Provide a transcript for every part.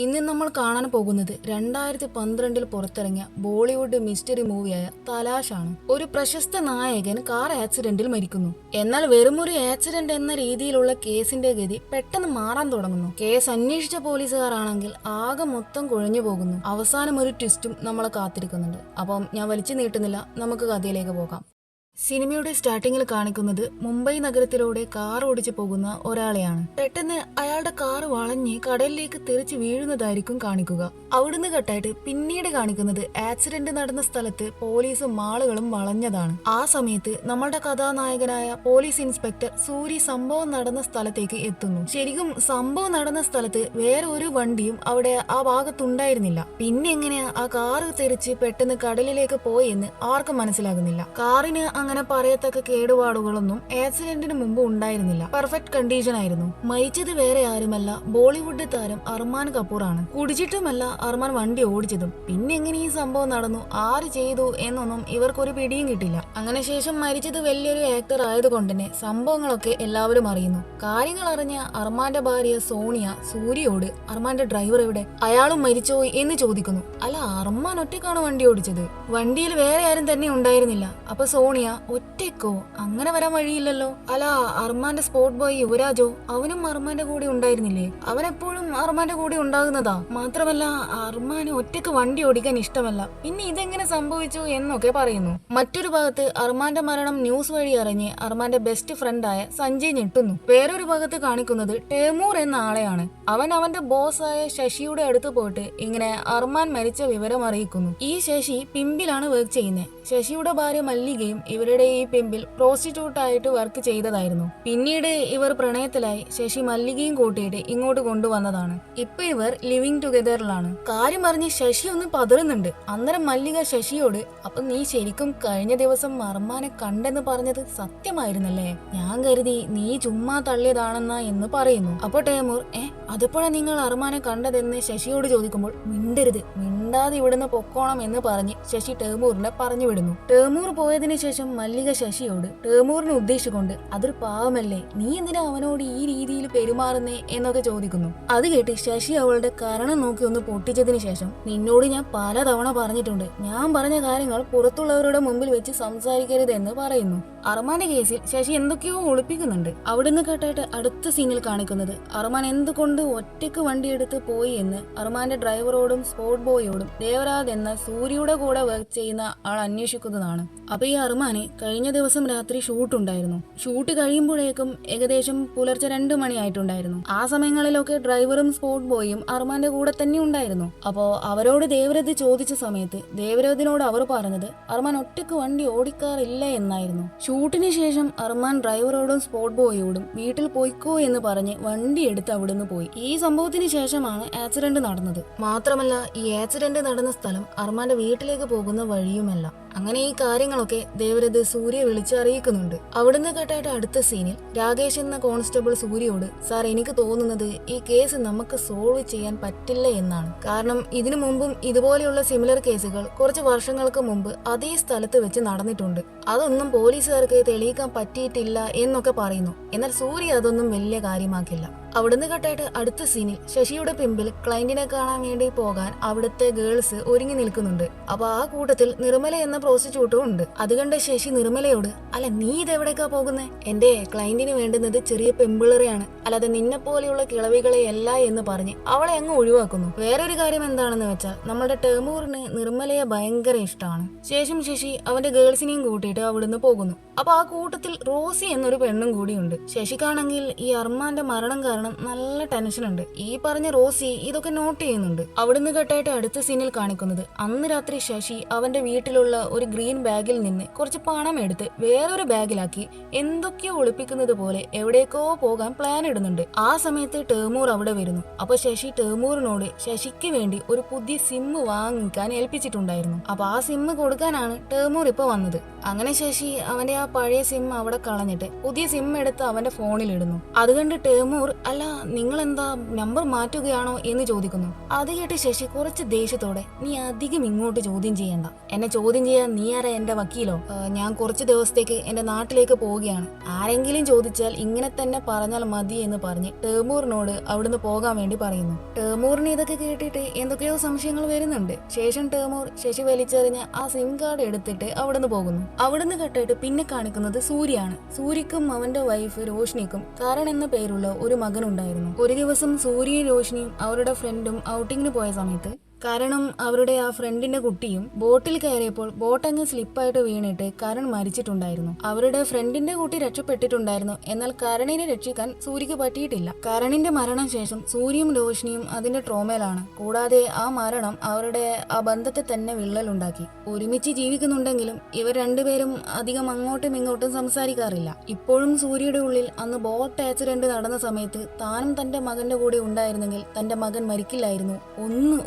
ഇന്ന് നമ്മൾ കാണാൻ പോകുന്നത് 2012 പുറത്തിറങ്ങിയ ബോളിവുഡ് മിസ്റ്ററി മൂവിയായ തലാഷാണ്. ഒരു പ്രശസ്ത നായകൻ കാർ ആക്സിഡന്റിൽ മരിക്കുന്നു. എന്നാൽ വെറുമൊരു ആക്സിഡന്റ് എന്ന രീതിയിലുള്ള കേസിന്റെ ഗതി പെട്ടെന്ന് മാറാൻ തുടങ്ങുന്നു. കേസ് അന്വേഷിച്ച പോലീസുകാരാണെങ്കിൽ ആകെ മൊത്തം കുഴഞ്ഞു പോകുന്നു. അവസാനം ഒരു ട്വിസ്റ്റും നമ്മളെ കാത്തിരിക്കുന്നുണ്ട്. അപ്പം ഞാൻ വലിച്ചു നീട്ടുന്നില്ല, നമുക്ക് കഥയിലേക്ക് പോകാം. സിനിമയുടെ സ്റ്റാർട്ടിങ്ങിൽ കാണിക്കുന്നത് മുംബൈ നഗരത്തിലൂടെ കാർ ഓടിച്ചു പോകുന്ന ഒരാളെയാണ്. പെട്ടെന്ന് അയാളുടെ കാർ വളഞ്ഞ് കടലിലേക്ക് തെറിച്ച് വീഴുന്നതായിരിക്കും കാണിക്കുക. അവിടുന്ന് കട്ടായിട്ട് പിന്നീട് കാണിക്കുന്നത് ആക്സിഡന്റ് നടന്ന സ്ഥലത്ത് പോലീസും ആളുകളും വളഞ്ഞതാണ്. ആ സമയത്ത് നമ്മളുടെ കഥാനായകനായ പോലീസ് ഇൻസ്പെക്ടർ സൂരി സംഭവം നടന്ന സ്ഥലത്തേക്ക് എത്തുന്നു. ശരിക്കും സംഭവം നടന്ന സ്ഥലത്ത് വേറെ ഒരു വണ്ടിയും അവിടെ ആ ഭാഗത്തുണ്ടായിരുന്നില്ല. പിന്നെ എങ്ങനെയാ ആ കാറ് തെറിച്ച് പെട്ടെന്ന് കടലിലേക്ക് പോയെന്ന് ആർക്കും മനസ്സിലാകുന്നില്ല. കാറിന് അങ്ങനെ പറയത്തക്ക കേടുപാടുകളൊന്നും ആക്സിഡന്റിന് മുമ്പ് ഉണ്ടായിരുന്നില്ല. പെർഫെക്റ്റ് കണ്ടീഷൻ ആയിരുന്നു. മരിച്ചത് വേറെ ആരുമല്ല, ബോളിവുഡ് താരം അർമാൻ കപൂർ ആണ്. കുടിച്ചിട്ടുമല്ല അർമാൻ വണ്ടി ഓടിച്ചതും. പിന്നെ എങ്ങനെ ഈ സംഭവം നടന്നു, ആര് ചെയ്തു എന്നൊന്നും ഇവർക്കൊരു പിടിയും കിട്ടില്ല. അങ്ങനെ ശേഷം മരിച്ചത് വലിയൊരു ആക്ടർ ആയതുകൊണ്ട് തന്നെ സംഭവങ്ങളൊക്കെ എല്ലാവരും അറിയുന്നു. കാര്യങ്ങൾ അറിഞ്ഞ അർമാന്റെ ഭാര്യ സോണിയ സൂര്യയോട് അർമാന്റെ ഡ്രൈവർ എവിടെ, അയാളും മരിച്ചോ എന്ന് ചോദിക്കുന്നു. അല്ല, അർമാൻ ഒറ്റക്കാണ് വണ്ടി ഓടിച്ചത്, വണ്ടിയിൽ വേറെ ആരും തന്നെ ഉണ്ടായിരുന്നില്ല. അപ്പൊ സോണിയ ഒറ്റയ്ക്കോ, അങ്ങനെ വരാൻ വഴിയില്ലല്ലോ. അല്ല, അർമാന്റെ സ്പോട്ട് ബോയ് യുവരാജോ, അവനും അർമാന്റെ കൂടെ ഉണ്ടായിരുന്നില്ലേ? അവനെപ്പോഴും അർമാന്റെ കൂടെ ഉണ്ടാകുന്നതാ. മാത്രമല്ല അർമാന് ഒറ്റയ്ക്ക് വണ്ടി ഓടിക്കാൻ ഇഷ്ടമല്ല. പിന്നെ ഇതെങ്ങനെ സംഭവിച്ചു എന്നൊക്കെ പറയുന്നു. മറ്റൊരു ഭാഗത്ത് അർമാന്റെ മരണം ന്യൂസ് വഴി അറിഞ്ഞ് അർമാന്റെ ബെസ്റ്റ് ഫ്രണ്ടായ സഞ്ജയ് ഞെട്ടുന്നു. വേറൊരു ഭാഗത്ത് കാണിക്കുന്നത് ടേമൂർ എന്ന ആളെയാണ്. അവൻ അവന്റെ ബോസായ ശശിയുടെ അടുത്ത് പോയിട്ട് ഇങ്ങനെ അർമാൻ മരിച്ച വിവരം അറിയിക്കുന്നു. ഈ ശശി പിമ്പിലാണ് വർക്ക് ചെയ്യുന്നത്. ശശിയുടെ ഭാര്യ മല്ലികയും ഇവരുടെ ഈ പിമ്പിൽ പ്രോസ്റ്റിറ്റ്യൂട്ട് ആയിട്ട് വർക്ക് ചെയ്തതായിരുന്നു. പിന്നീട് ഇവർ പ്രണയത്തിലായി ശശി മല്ലികയും കൂട്ടിയിട്ട് ഇങ്ങോട്ട് കൊണ്ടുവന്നതാണ്. ഇപ്പൊ ഇവർ ലിവിങ് ടുഗദറിലാണ്. കാര്യം പറഞ്ഞ് ശശി ഒന്ന് പതറുന്നുണ്ട്. അന്നേരം മല്ലിക ശശിയോട്, അപ്പൊ നീ ശരിക്കും കഴിഞ്ഞ ദിവസം അർമാനെ കണ്ടെന്ന് പറഞ്ഞത് സത്യമായിരുന്നല്ലേ? ഞാൻ കരുതി നീ ചുമ്മാ തള്ളിയതാണെന്നാ എന്ന് പറയുന്നു. അപ്പൊ ടേമൂർ, അതിപ്പോഴാ നിങ്ങൾ അർമാനെ കണ്ടതെന്ന് ശശിയോട് ചോദിക്കുമ്പോൾ, മിണ്ടരുത്, മിണ്ടാതെ ഇവിടുന്ന് പൊക്കോണം എന്ന് പറഞ്ഞ് ശശി ടേമൂറിനെ പറഞ്ഞു വിടുന്നു. ടേമൂർ പോയതിനു ശേഷം മല്ലിക ശശിയോട് ടേമൂറിനെ ഉദ്ദേശിച്ചുകൊണ്ട്, അതൊരു പാവമല്ലേ, നീ എന്തിനാ അവനോട് ഈ രീതിയിൽ പെരുമാറുന്നേ എന്നൊക്കെ ചോദിക്കുന്നു. അത് കേട്ട് ശശി അവളുടെ കരണം നോക്കി ഒന്ന് പൊട്ടിച്ചതിന് ശേഷം, നിന്നോട് ഞാൻ പലതവണ പറഞ്ഞിട്ടുണ്ട്, ഞാൻ പറഞ്ഞ കാര്യങ്ങൾ പുറത്തുള്ളവരുടെ മുമ്പിൽ വെച്ച് സംസാരിക്കരുത് എന്ന് പറയുന്നു. അർമാന്റെ കേസിൽ ശശി എന്തൊക്കെയോ ഒളിപ്പിക്കുന്നുണ്ട്. അവിടുന്ന് കേട്ടായിട്ട് അടുത്ത സീനിൽ കാണിക്കുന്നത് അർമാൻ എന്തുകൊണ്ട് ഒറ്റയ്ക്ക് വണ്ടിയെടുത്ത് പോയി എന്ന് അർമാന്റെ ഡ്രൈവറോടും സ്പോട്ട് ബോയോടും ദേവരാജ് എന്ന സൂര്യയുടെ കൂടെ വർക്ക് ചെയ്യുന്ന ആൾ അന്വേഷിക്കുന്നതാണ്. അപ്പൊ ഈ അർമാന് കഴിഞ്ഞ ദിവസം രാത്രി ഷൂട്ട് ഉണ്ടായിരുന്നു. ഷൂട്ട് കഴിയുമ്പോഴേക്കും ഏകദേശം പുലർച്ചെ 2 മണിയായിട്ടുണ്ടായിരുന്നു. ആ സമയങ്ങളിലൊക്കെ ഡ്രൈവറും സ്പോട്ട് ബോയും അർമാന്റെ കൂടെ തന്നെ ഉണ്ടായിരുന്നു. അപ്പോ അവരോട് ദേവരാജ് ചോദിച്ച സമയത്ത് ദേവരാജിനോട് അവർ പറഞ്ഞത് അർമാൻ ഒറ്റയ്ക്ക് വണ്ടി ഓടിക്കാറില്ല എന്നായിരുന്നു. ഷൂട്ടിന് ശേഷം അർമാൻ ഡ്രൈവറോടും സ്പോട്ട് ബോയോടും വീട്ടിൽ പോയിക്കോ എന്ന് പറഞ്ഞ് വണ്ടി എടുത്ത് അവിടുന്ന് പോയി. ഈ സംഭവത്തിന് ശേഷമാണ് ആക്സിഡന്റ് നടന്നത്. മാത്രമല്ല ഈ ആക്സിഡന്റ് നടന്ന സ്ഥലം അർമാന്റെ വീട്ടിലേക്ക് പോകുന്ന വഴിയുമല്ല. അങ്ങനെ ഈ കാര്യങ്ങളൊക്കെ ദേവരത് സൂര്യ വിളിച്ചറിയിക്കുന്നുണ്ട്. അവിടുന്ന് കേട്ടായിട്ട് അടുത്ത സീനിൽ രാകേഷ് എന്ന കോൺസ്റ്റബിൾ സൂര്യയോട്, സാർ, എനിക്ക് തോന്നുന്നത് ഈ കേസ് നമുക്ക് സോൾവ് ചെയ്യാൻ പറ്റില്ല എന്നാണ്. കാരണം ഇതിനു മുമ്പും ഇതുപോലെയുള്ള സിമിലർ കേസുകൾ കുറച്ച് വർഷങ്ങൾക്ക് മുമ്പ് അതേ സ്ഥലത്ത് വെച്ച് നടന്നിട്ടുണ്ട്. അതൊന്നും പോലീസുകാർക്ക് തെളിയിക്കാൻ പറ്റിയിട്ടില്ല എന്നൊക്കെ പറയുന്നു. എന്നാൽ സൂര്യ അതൊന്നും വലിയ കാര്യമാക്കില്ല. അവിടുന്ന് കട്ടായിട്ട് അടുത്ത സീനിൽ ശശിയുടെ പിമ്പിൽ ക്ലയന്റിനെ കാണാൻ വേണ്ടി പോകാൻ അവിടുത്തെ ഗേൾസ് ഒരുങ്ങി നിൽക്കുന്നുണ്ട്. അപ്പൊ ആ കൂട്ടത്തിൽ നിർമ്മല എന്ന പ്രോസ്റ്റിറ്റ്യൂട്ടും ഉണ്ട്. അത് കണ്ട് ശശി നിർമ്മലയോട്, അല്ല നീ ഇതെവിടേക്കാ പോകുന്നേ? എന്റെ ക്ലയന്റിന് വേണ്ടുന്നത് ചെറിയ പെമ്പിളറെയാണ്, അല്ലാതെ നിന്നെ പോലെയുള്ള കിളവികളെ അല്ല എന്ന് പറഞ്ഞ് അവളെ അങ്ങ് ഒഴിവാക്കുന്നു. വേറൊരു കാര്യം എന്താണെന്ന് വെച്ചാൽ നമ്മുടെ ടേമൂറിന് നിർമ്മലയെ ഭയങ്കര ഇഷ്ടമാണ്. ശേഷം ശശി അവന്റെ ഗേൾസിനെയും കൂട്ടിയിട്ട് അവിടുന്ന് പോകുന്നു. അപ്പൊ ആ കൂട്ടത്തിൽ റോസി എന്നൊരു പെണ്ണും കൂടിയുണ്ട്. ശശിക്കാണെങ്കിൽ ഈ അർമാന്റെ മരണം കാരണം നല്ല ടെൻഷൻ ഉണ്ട്. ഈ പറഞ്ഞ റോസി ഇതൊക്കെ നോട്ട് ചെയ്യുന്നുണ്ട്. അവിടുന്ന് കേട്ടായിട്ട് അടുത്ത സീനിൽ കാണിക്കുന്നത് അന്ന് രാത്രി ശശി അവന്റെ വീട്ടിലുള്ള ഒരു ഗ്രീൻ ബാഗിൽ നിന്ന് കുറച്ച് പണം എടുത്ത് വേറൊരു ബാഗിലാക്കി എന്തൊക്കെയോ ഒളിപ്പിക്കുന്നത് പോലെ എവിടേക്കോ പോകാൻ പ്ലാൻ ഇടുന്നുണ്ട്. ആ സമയത്ത് ടേമൂർ അവിടെ വരുന്നു. അപ്പൊ ശശി ടേമൂറിനോട് ശശിക്ക് വേണ്ടി ഒരു പുതിയ സിം വാങ്ങിക്കാൻ ഏൽപ്പിച്ചിട്ടുണ്ടായിരുന്നു. അപ്പൊ ആ സിം കൊടുക്കാനാണ് ടേമൂർ ഇപ്പൊ വന്നത്. അങ്ങനെ ശശി അവന്റെ ആ പഴയ സിം അവിടെ കളഞ്ഞിട്ട് പുതിയ സിം എടുത്ത് അവന്റെ ഫോണിൽ ഇടുന്നു. അത് കണ്ട് ടേമൂർ അല്ല നിങ്ങൾ എന്താ നമ്പർ മാറ്റുകയാണോ എന്ന് ചോദിക്കുന്നു. അത് കേട്ട് ശശി കുറച്ച് ദേഷ്യത്തോടെ, നീ അധികം ഇങ്ങോട്ട് ചോദ്യം ചെയ്യണ്ട, എന്നെ ചോദ്യം ചെയ്യാൻ നീ ആരാ, എന്റെ വക്കീലോ? ഞാൻ കുറച്ച് ദിവസത്തേക്ക് എന്റെ നാട്ടിലേക്ക് പോവുകയാണ്, ആരെങ്കിലും ചോദിച്ചാൽ ഇങ്ങനെ തന്നെ പറഞ്ഞാൽ മതി എന്ന് പറഞ്ഞ് ടേമൂറിനോട് അവിടുന്ന് പോകാൻ വേണ്ടി പറയുന്നു. ടേമൂറിന് ഇതൊക്കെ കേട്ടിട്ട് എന്തൊക്കെയോ സംശയങ്ങൾ വരുന്നുണ്ട്. ശേഷം ടേമൂർ ശശി വലിച്ചെറിഞ്ഞ ആ സിം കാർഡ് എടുത്തിട്ട് അവിടുന്ന് പോകുന്നു. അവിടുന്ന് കെട്ടിട്ട് പിന്നെ കാണിക്കുന്നത് സൂര്യയാണ്. സൂര്യക്കും അവന്റെ വൈഫ് രോഷ്നിക്കും കരൺ എന്ന പേരുള്ള ഒരു മകനുണ്ടായിരുന്നു. ഒരു ദിവസം സൂര്യയും രോഷ്നിയും അവരുടെ ഫ്രണ്ടും ഔട്ടിങ്ങിന് പോയ സമയത്ത് കരണും അവരുടെ ആ ഫ്രണ്ടിന്റെ കുട്ടിയും ബോട്ടിൽ കയറിയപ്പോൾ ബോട്ടങ്ങ് സ്ലിപ്പായിട്ട് വീണിട്ട് കരൺ മരിച്ചിട്ടുണ്ടായിരുന്നു. അവരുടെ ഫ്രണ്ടിന്റെ കുട്ടി രക്ഷപ്പെട്ടിട്ടുണ്ടായിരുന്നു. എന്നാൽ കരണിനെ രക്ഷിക്കാൻ സൂര്യക്ക് പറ്റിയിട്ടില്ല. കരണിന്റെ മരണശേഷം സൂര്യയും രോഷ്നിയും അതിന്റെ ട്രോമയിലാണ്. കൂടാതെ ആ മരണം അവരുടെ ആ ബന്ധത്തെ തന്നെ വിള്ളലുണ്ടാക്കി. ഒരുമിച്ച് ജീവിക്കുന്നുണ്ടെങ്കിലും ഇവർ രണ്ടുപേരും അധികം അങ്ങോട്ടും ഇങ്ങോട്ടും സംസാരിക്കാറില്ല. ഇപ്പോഴും സൂര്യയുടെ ഉള്ളിൽ അന്ന് ബോട്ട് ആക്സിഡന്റ് നടന്ന സമയത്ത് താനും തന്റെ മകന്റെ കൂടെ ഉണ്ടായിരുന്നെങ്കിൽ തന്റെ മകൻ മരിക്കില്ലായിരുന്നു,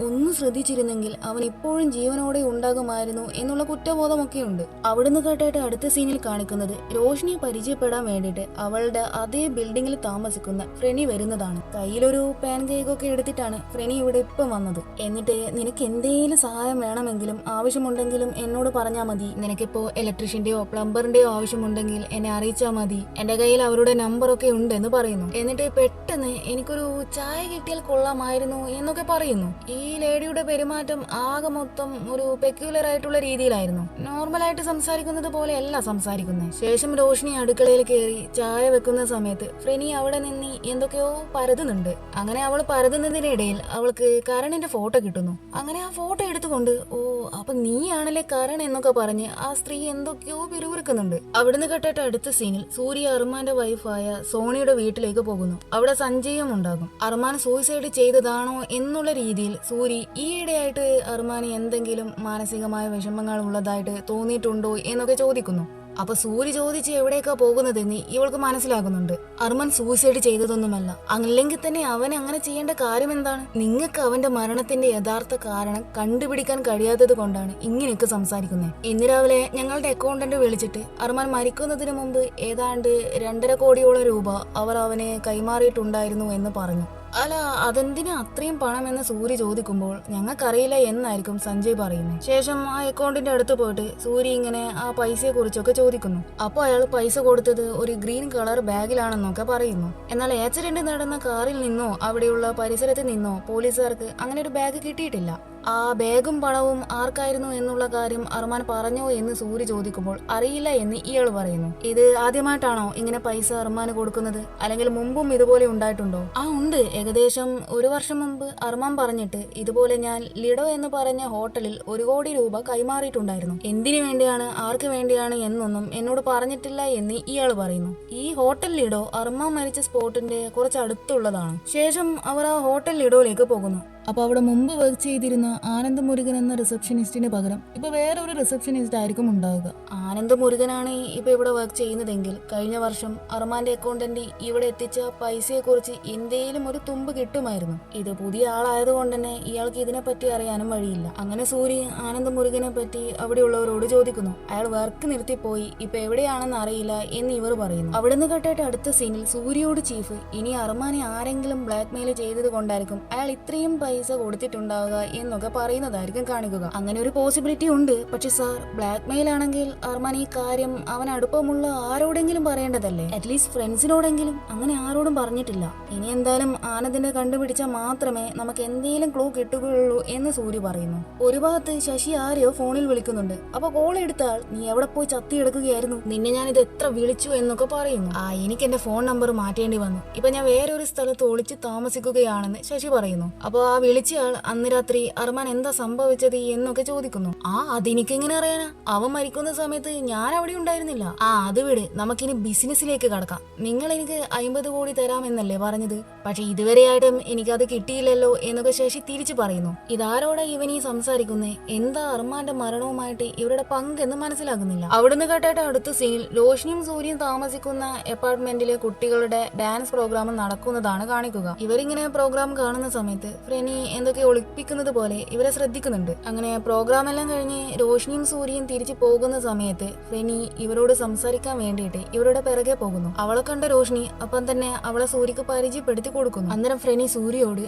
ഒന്ന് ശ്രദ്ധിച്ചിരുന്നെങ്കിൽ അവൻ ഇപ്പോഴും ജീവനോടെ ഉണ്ടാകുമായിരുന്നു എന്നുള്ള കുറ്റബോധമൊക്കെയുണ്ട്. അവിടുന്ന് കേട്ടിട്ട് അടുത്ത സീനിൽ കാണിക്കുന്നത് രോഷ്നിയെ പരിചയപ്പെടാൻ വേണ്ടിയിട്ട് അവളുടെ അതേ ബിൽഡിങ്ങിൽ താമസിക്കുന്ന ഫ്രെനി വരുന്നതാണ്. കയ്യിലൊരു പാൻ കേക്കൊക്കെ എടുത്തിട്ടാണ് ഫ്രെനി ഇവിടെ ഇപ്പം വന്നത്. എന്നിട്ട് നിനക്ക് എന്തെങ്കിലും സഹായം വേണമെങ്കിലും ആവശ്യമുണ്ടെങ്കിലും എന്നോട് പറഞ്ഞാൽ മതി, നിനക്കിപ്പോ ഇലക്ട്രീഷ്യന്റെയോ പ്ലംബറിന്റെയോ ആവശ്യമുണ്ടെങ്കിൽ എന്നെ അറിയിച്ചാൽ മതി, എന്റെ കയ്യിൽ അവരുടെ നമ്പറൊക്കെ ഉണ്ട് എന്ന് പറയുന്നു. എന്നിട്ട് പെട്ടെന്ന് എനിക്കൊരു ചായ കിട്ടിയാൽ കൊള്ളാമായിരുന്നു എന്നൊക്കെ പറയുന്നു. ഈ ലേഡിയുടെ പെരുമാറ്റം ആകെ മൊത്തം ഒരു പെക്യുലർ ആയിട്ടുള്ള രീതിയിലായിരുന്നു. നോർമലായിട്ട് സംസാരിക്കുന്നത് പോലെയല്ല സംസാരിക്കുന്നത്. ശേഷം രോഷ്നി അടുക്കളയിൽ കയറി ചായ വെക്കുന്ന സമയത്ത് ഫ്രെനി അവിടെ നിന്ന് എന്തൊക്കെയോ പരതുന്നുണ്ട്. അങ്ങനെ അവൾ പരതുന്നതിനിടയിൽ അവൾക്ക് കരണിന്റെ ഫോട്ടോ കിട്ടുന്നു. അങ്ങനെ ആ ഫോട്ടോ എടുത്തുകൊണ്ട്, ഓ അപ്പൊ നീയാണല്ലേ കരൺ എന്നൊക്കെ പറഞ്ഞ് ആ സ്ത്രീ എന്തൊക്കെയോ പിറുപിറുക്കുന്നുണ്ട്. അവിടുന്ന് കേട്ടിട്ട് അടുത്ത സീനിൽ സൂര്യ അർമാന്റെ വൈഫായ സോണിയുടെ വീട്ടിലേക്ക് പോകുന്നു. അവിടെ സഞ്ജയും ഉണ്ടാകും. അർമാൻ സൂയിസൈഡ് ചെയ്തതാണോ എന്നുള്ള രീതിയിൽ സൂര്യ ഈയിടെയായിട്ട് അർമാന് എന്തെങ്കിലും മാനസികമായ വിഷമങ്ങൾ ഉള്ളതായിട്ട് തോന്നിയിട്ടുണ്ടോ എന്നൊക്കെ ചോദിക്കുന്നു. അപ്പൊ സൂര്യ ചോദിച്ച് എവിടേക്കാ പോകുന്നതെന്ന് ഇവൾക്ക് മനസ്സിലാകുന്നുണ്ട്. അർമാൻ സൂയിസൈഡ് ചെയ്തതൊന്നുമല്ല, അല്ലെങ്കിൽ തന്നെ അവൻ അങ്ങനെ ചെയ്യേണ്ട കാര്യം എന്താണ്? നിങ്ങൾക്ക് അവന്റെ മരണത്തിന്റെ യഥാർത്ഥ കാരണം കണ്ടുപിടിക്കാൻ കഴിയാത്തത് കൊണ്ടാണ് ഇങ്ങനെയൊക്കെ സംസാരിക്കുന്നത്. ഇന്ന് രാവിലെ ഞങ്ങളുടെ അക്കൗണ്ടന്റ് വിളിച്ചിട്ട് അർമാൻ മരിക്കുന്നതിന് മുമ്പ് ഏതാണ്ട് 2.5 കോടിയോളം രൂപ അവർ അവന് കൈമാറിയിട്ടുണ്ടായിരുന്നു എന്ന് പറഞ്ഞു. അല്ല, അതെന്തിനാ അത്രയും പണം എന്ന് സൂര്യ ചോദിക്കുമ്പോൾ ഞങ്ങൾക്കറിയില്ല എന്നായിരിക്കും സഞ്ജയ് പറയുന്നത്. ശേഷം ആ അക്കൗണ്ടിന്റെ അടുത്ത് പോയിട്ട് സൂര്യ ഇങ്ങനെ ആ പൈസയെ കുറിച്ചൊക്കെ ചോദിക്കുന്നു. അപ്പോൾ അയാൾ പൈസ കൊടുത്തത് ഒരു ഗ്രീൻ കളർ ബാഗിലാണെന്നൊക്കെ പറയുന്നു. എന്നാൽ ആക്സിഡന്റ് നടന്ന കാറിൽ നിന്നോ അവിടെയുള്ള പരിസരത്ത് നിന്നോ പോലീസുകാർക്ക് അങ്ങനെ ഒരു ബാഗ് കിട്ടിയിട്ടില്ല. ആ ബാഗും പണവും ആർക്കായിരുന്നു എന്നുള്ള കാര്യം അർമാൻ പറഞ്ഞോ എന്ന് സൂര്യ ചോദിക്കുമ്പോൾ അറിയില്ല എന്ന് ഇയാൾ പറയുന്നു. ഇത് ആദ്യമായിട്ടാണോ ഇങ്ങനെ പൈസ അർമാന് കൊടുക്കുന്നത്, അല്ലെങ്കിൽ മുമ്പും ഇതുപോലെ ഉണ്ടായിട്ടുണ്ടോ? ആ ഉണ്ട്, ഏകദേശം 1 വർഷം മുമ്പ് അർമാൻ പറഞ്ഞിട്ട് ഇതുപോലെ ഞാൻ ലിഡോ എന്ന് പറഞ്ഞ ഹോട്ടലിൽ 1 കോടി രൂപ കൈമാറിയിട്ടുണ്ടായിരുന്നു. എന്തിനു വേണ്ടിയാണ് ആർക്ക് വേണ്ടിയാണ് എന്നൊന്നും എന്നോട് പറഞ്ഞിട്ടില്ല എന്ന് ഇയാൾ പറയുന്നു. ഈ ഹോട്ടൽ ലിഡോ അർമാൻ മരിച്ച സ്പോട്ടിന്റെ കുറച്ച് അടുത്തുള്ളതാണ്. ശേഷം അവർ ആ ഹോട്ടൽ ലിഡോയിലേക്ക് പോകുന്നു. അപ്പോൾ അവിടെ മുമ്പ് വർക്ക് ചെയ്തിരുന്ന ആനന്ദ് മുരുകൻ എന്ന റിസപ്ഷനിസ്റ്റിന് പകരം ഇപ്പൊ വേറെ ഒരു റിസപ്ഷനിസ്റ്റ് ആയിരിക്കും ഉണ്ടാവുക. ആനന്ദ് മുരുകനാണ് ഇപ്പൊ ഇവിടെ വർക്ക് ചെയ്യുന്നതെങ്കിൽ കഴിഞ്ഞ വർഷം അർമാന്റെ അക്കൗണ്ടന്റ് ഇവിടെ എത്തിച്ച പൈസയെ കുറിച്ച് എന്തേലും ഒരു തുമ്പ് കിട്ടുമായിരുന്നു. ഇത് പുതിയ ആളായതുകൊണ്ട് തന്നെ ഇയാൾക്ക് ഇതിനെപ്പറ്റി അറിയാനും വഴിയില്ല. അങ്ങനെ സൂര്യ ആനന്ദ് മുരുകനെ പറ്റി അവിടെയുള്ളവരോട് ചോദിക്കുന്നു. അയാൾ വർക്ക് നിർത്തിപ്പോയി, ഇപ്പൊ എവിടെയാണെന്ന് അറിയില്ല എന്ന് ഇവർ പറയുന്നു. അവിടുന്ന് കേട്ടിട്ട് അടുത്ത സീനിൽ സൂര്യയോട് ചീഫ് ഇനി അർമാനെ ആരെങ്കിലും ബ്ലാക്ക് മെയിൽ ചെയ്തത് കൊണ്ടായിരിക്കും അയാൾ ഇത്രയും പൈസ കൊടുത്തിട്ടുണ്ടാവുക എന്നൊക്കെ പറയുന്നതായിരിക്കും കാണിക്കുക. അങ്ങനെ ഒരു പോസിബിലിറ്റി ഉണ്ട്. പക്ഷെ സാർ, ബ്ലാക്ക് മെയിൽ ആണെങ്കിൽ അർമാൻ ഈ കാര്യം അവൻ അടുപ്പമുള്ള ആരോടെങ്കിലും പറയേണ്ടതല്ലേ? അറ്റ്ലീസ്റ്റ് ഫ്രണ്ട്സിനോടെങ്കിലും. അങ്ങനെ ആരോടും പറഞ്ഞിട്ടില്ല. ഇനി എന്തായാലും ആനന്ദിനെ കണ്ടുപിടിച്ചാൽ മാത്രമേ നമുക്ക് എന്തെങ്കിലും ക്ലൂ കിട്ടുകയുള്ളൂ എന്ന് സൂര്യ പറയുന്നു. ഒരു ഭാഗത്ത് ശശി ആരെയോ ഫോണിൽ വിളിക്കുന്നുണ്ട്. അപ്പൊ കോൾ എടുത്താൽ നീ എവിടെ പോയി ചത്തിയെടുക്കുകയായിരുന്നു, നിന്നെ ഞാൻ ഇത് എത്ര വിളിച്ചു എന്നൊക്കെ പറയുന്നു. എനിക്ക് എന്റെ ഫോൺ നമ്പർ മാറ്റേണ്ടി വന്നു, ഇപ്പൊ ഞാൻ വേറൊരു സ്ഥലത്ത് ഒളിച്ച് താമസിക്കുകയാണെന്ന് ശശി പറയുന്നു. അപ്പൊ ആ വിളിച്ചയാൾ അന്ന് രാത്രി അർമാൻ എന്താ സംഭവിച്ചത് എന്നൊക്കെ ചോദിക്കുന്നു. അതെനിക്കെങ്ങനെ അറിയാനാ, അവൻ മരിക്കുന്ന സമയത്ത് ഞാൻ അവിടെ ഉണ്ടായിരുന്നില്ല. അത് വിട്, നമുക്കിനി ബിസിനസ്സിലേക്ക് കടക്കാം. നിങ്ങൾ എനിക്ക് 50 കോടി തരാമെന്നല്ലേ പറഞ്ഞത്, പക്ഷെ ഇതുവരെയായിട്ടും എനിക്കത് കിട്ടിയില്ലല്ലോ എന്നൊക്കെ ശശി തിരിച്ചു പറയുന്നു. ഇതാരോടെ ഇവൻ ഈ സംസാരിക്കുന്നേ? എന്താ അർമാന്റെ മരണവുമായിട്ട് ഇവരുടെ പങ്കെന്ന് മനസ്സിലാകുന്നില്ല. അവിടുന്ന് കേട്ടിട്ട് അടുത്ത സീനിൽ രോഷ്നിയും സൂര്യയും താമസിക്കുന്ന അപ്പാർട്ട്മെന്റിലെ കുട്ടികളുടെ ഡാൻസ് പ്രോഗ്രാം നടക്കുന്നതാണ് കാണിക്കുക. ഇവരിങ്ങനെ പ്രോഗ്രാം കാണുന്ന സമയത്ത് ഫ്രെനി ഫ്രെനി എന്തൊക്കെ ഒളിപ്പിക്കുന്നത് പോലെ ഇവരെ ശ്രദ്ധിക്കുന്നുണ്ട്. അങ്ങനെ പ്രോഗ്രാം എല്ലാം കഴിഞ്ഞ് രോഷ്നിയും സൂര്യയും തിരിച്ചു പോകുന്ന സമയത്ത് ഫ്രെനി ഇവരോട് സംസാരിക്കാൻ വേണ്ടിയിട്ട് ഇവരുടെ പിറകെ പോകുന്നു. അവളെ കണ്ട രോഷ്നി അപ്പം തന്നെ അവളെ സൂര്യക്ക് പരിചയപ്പെടുത്തി കൊടുക്കുന്നു. അന്നേരം ഫ്രെനി സൂര്യയോട്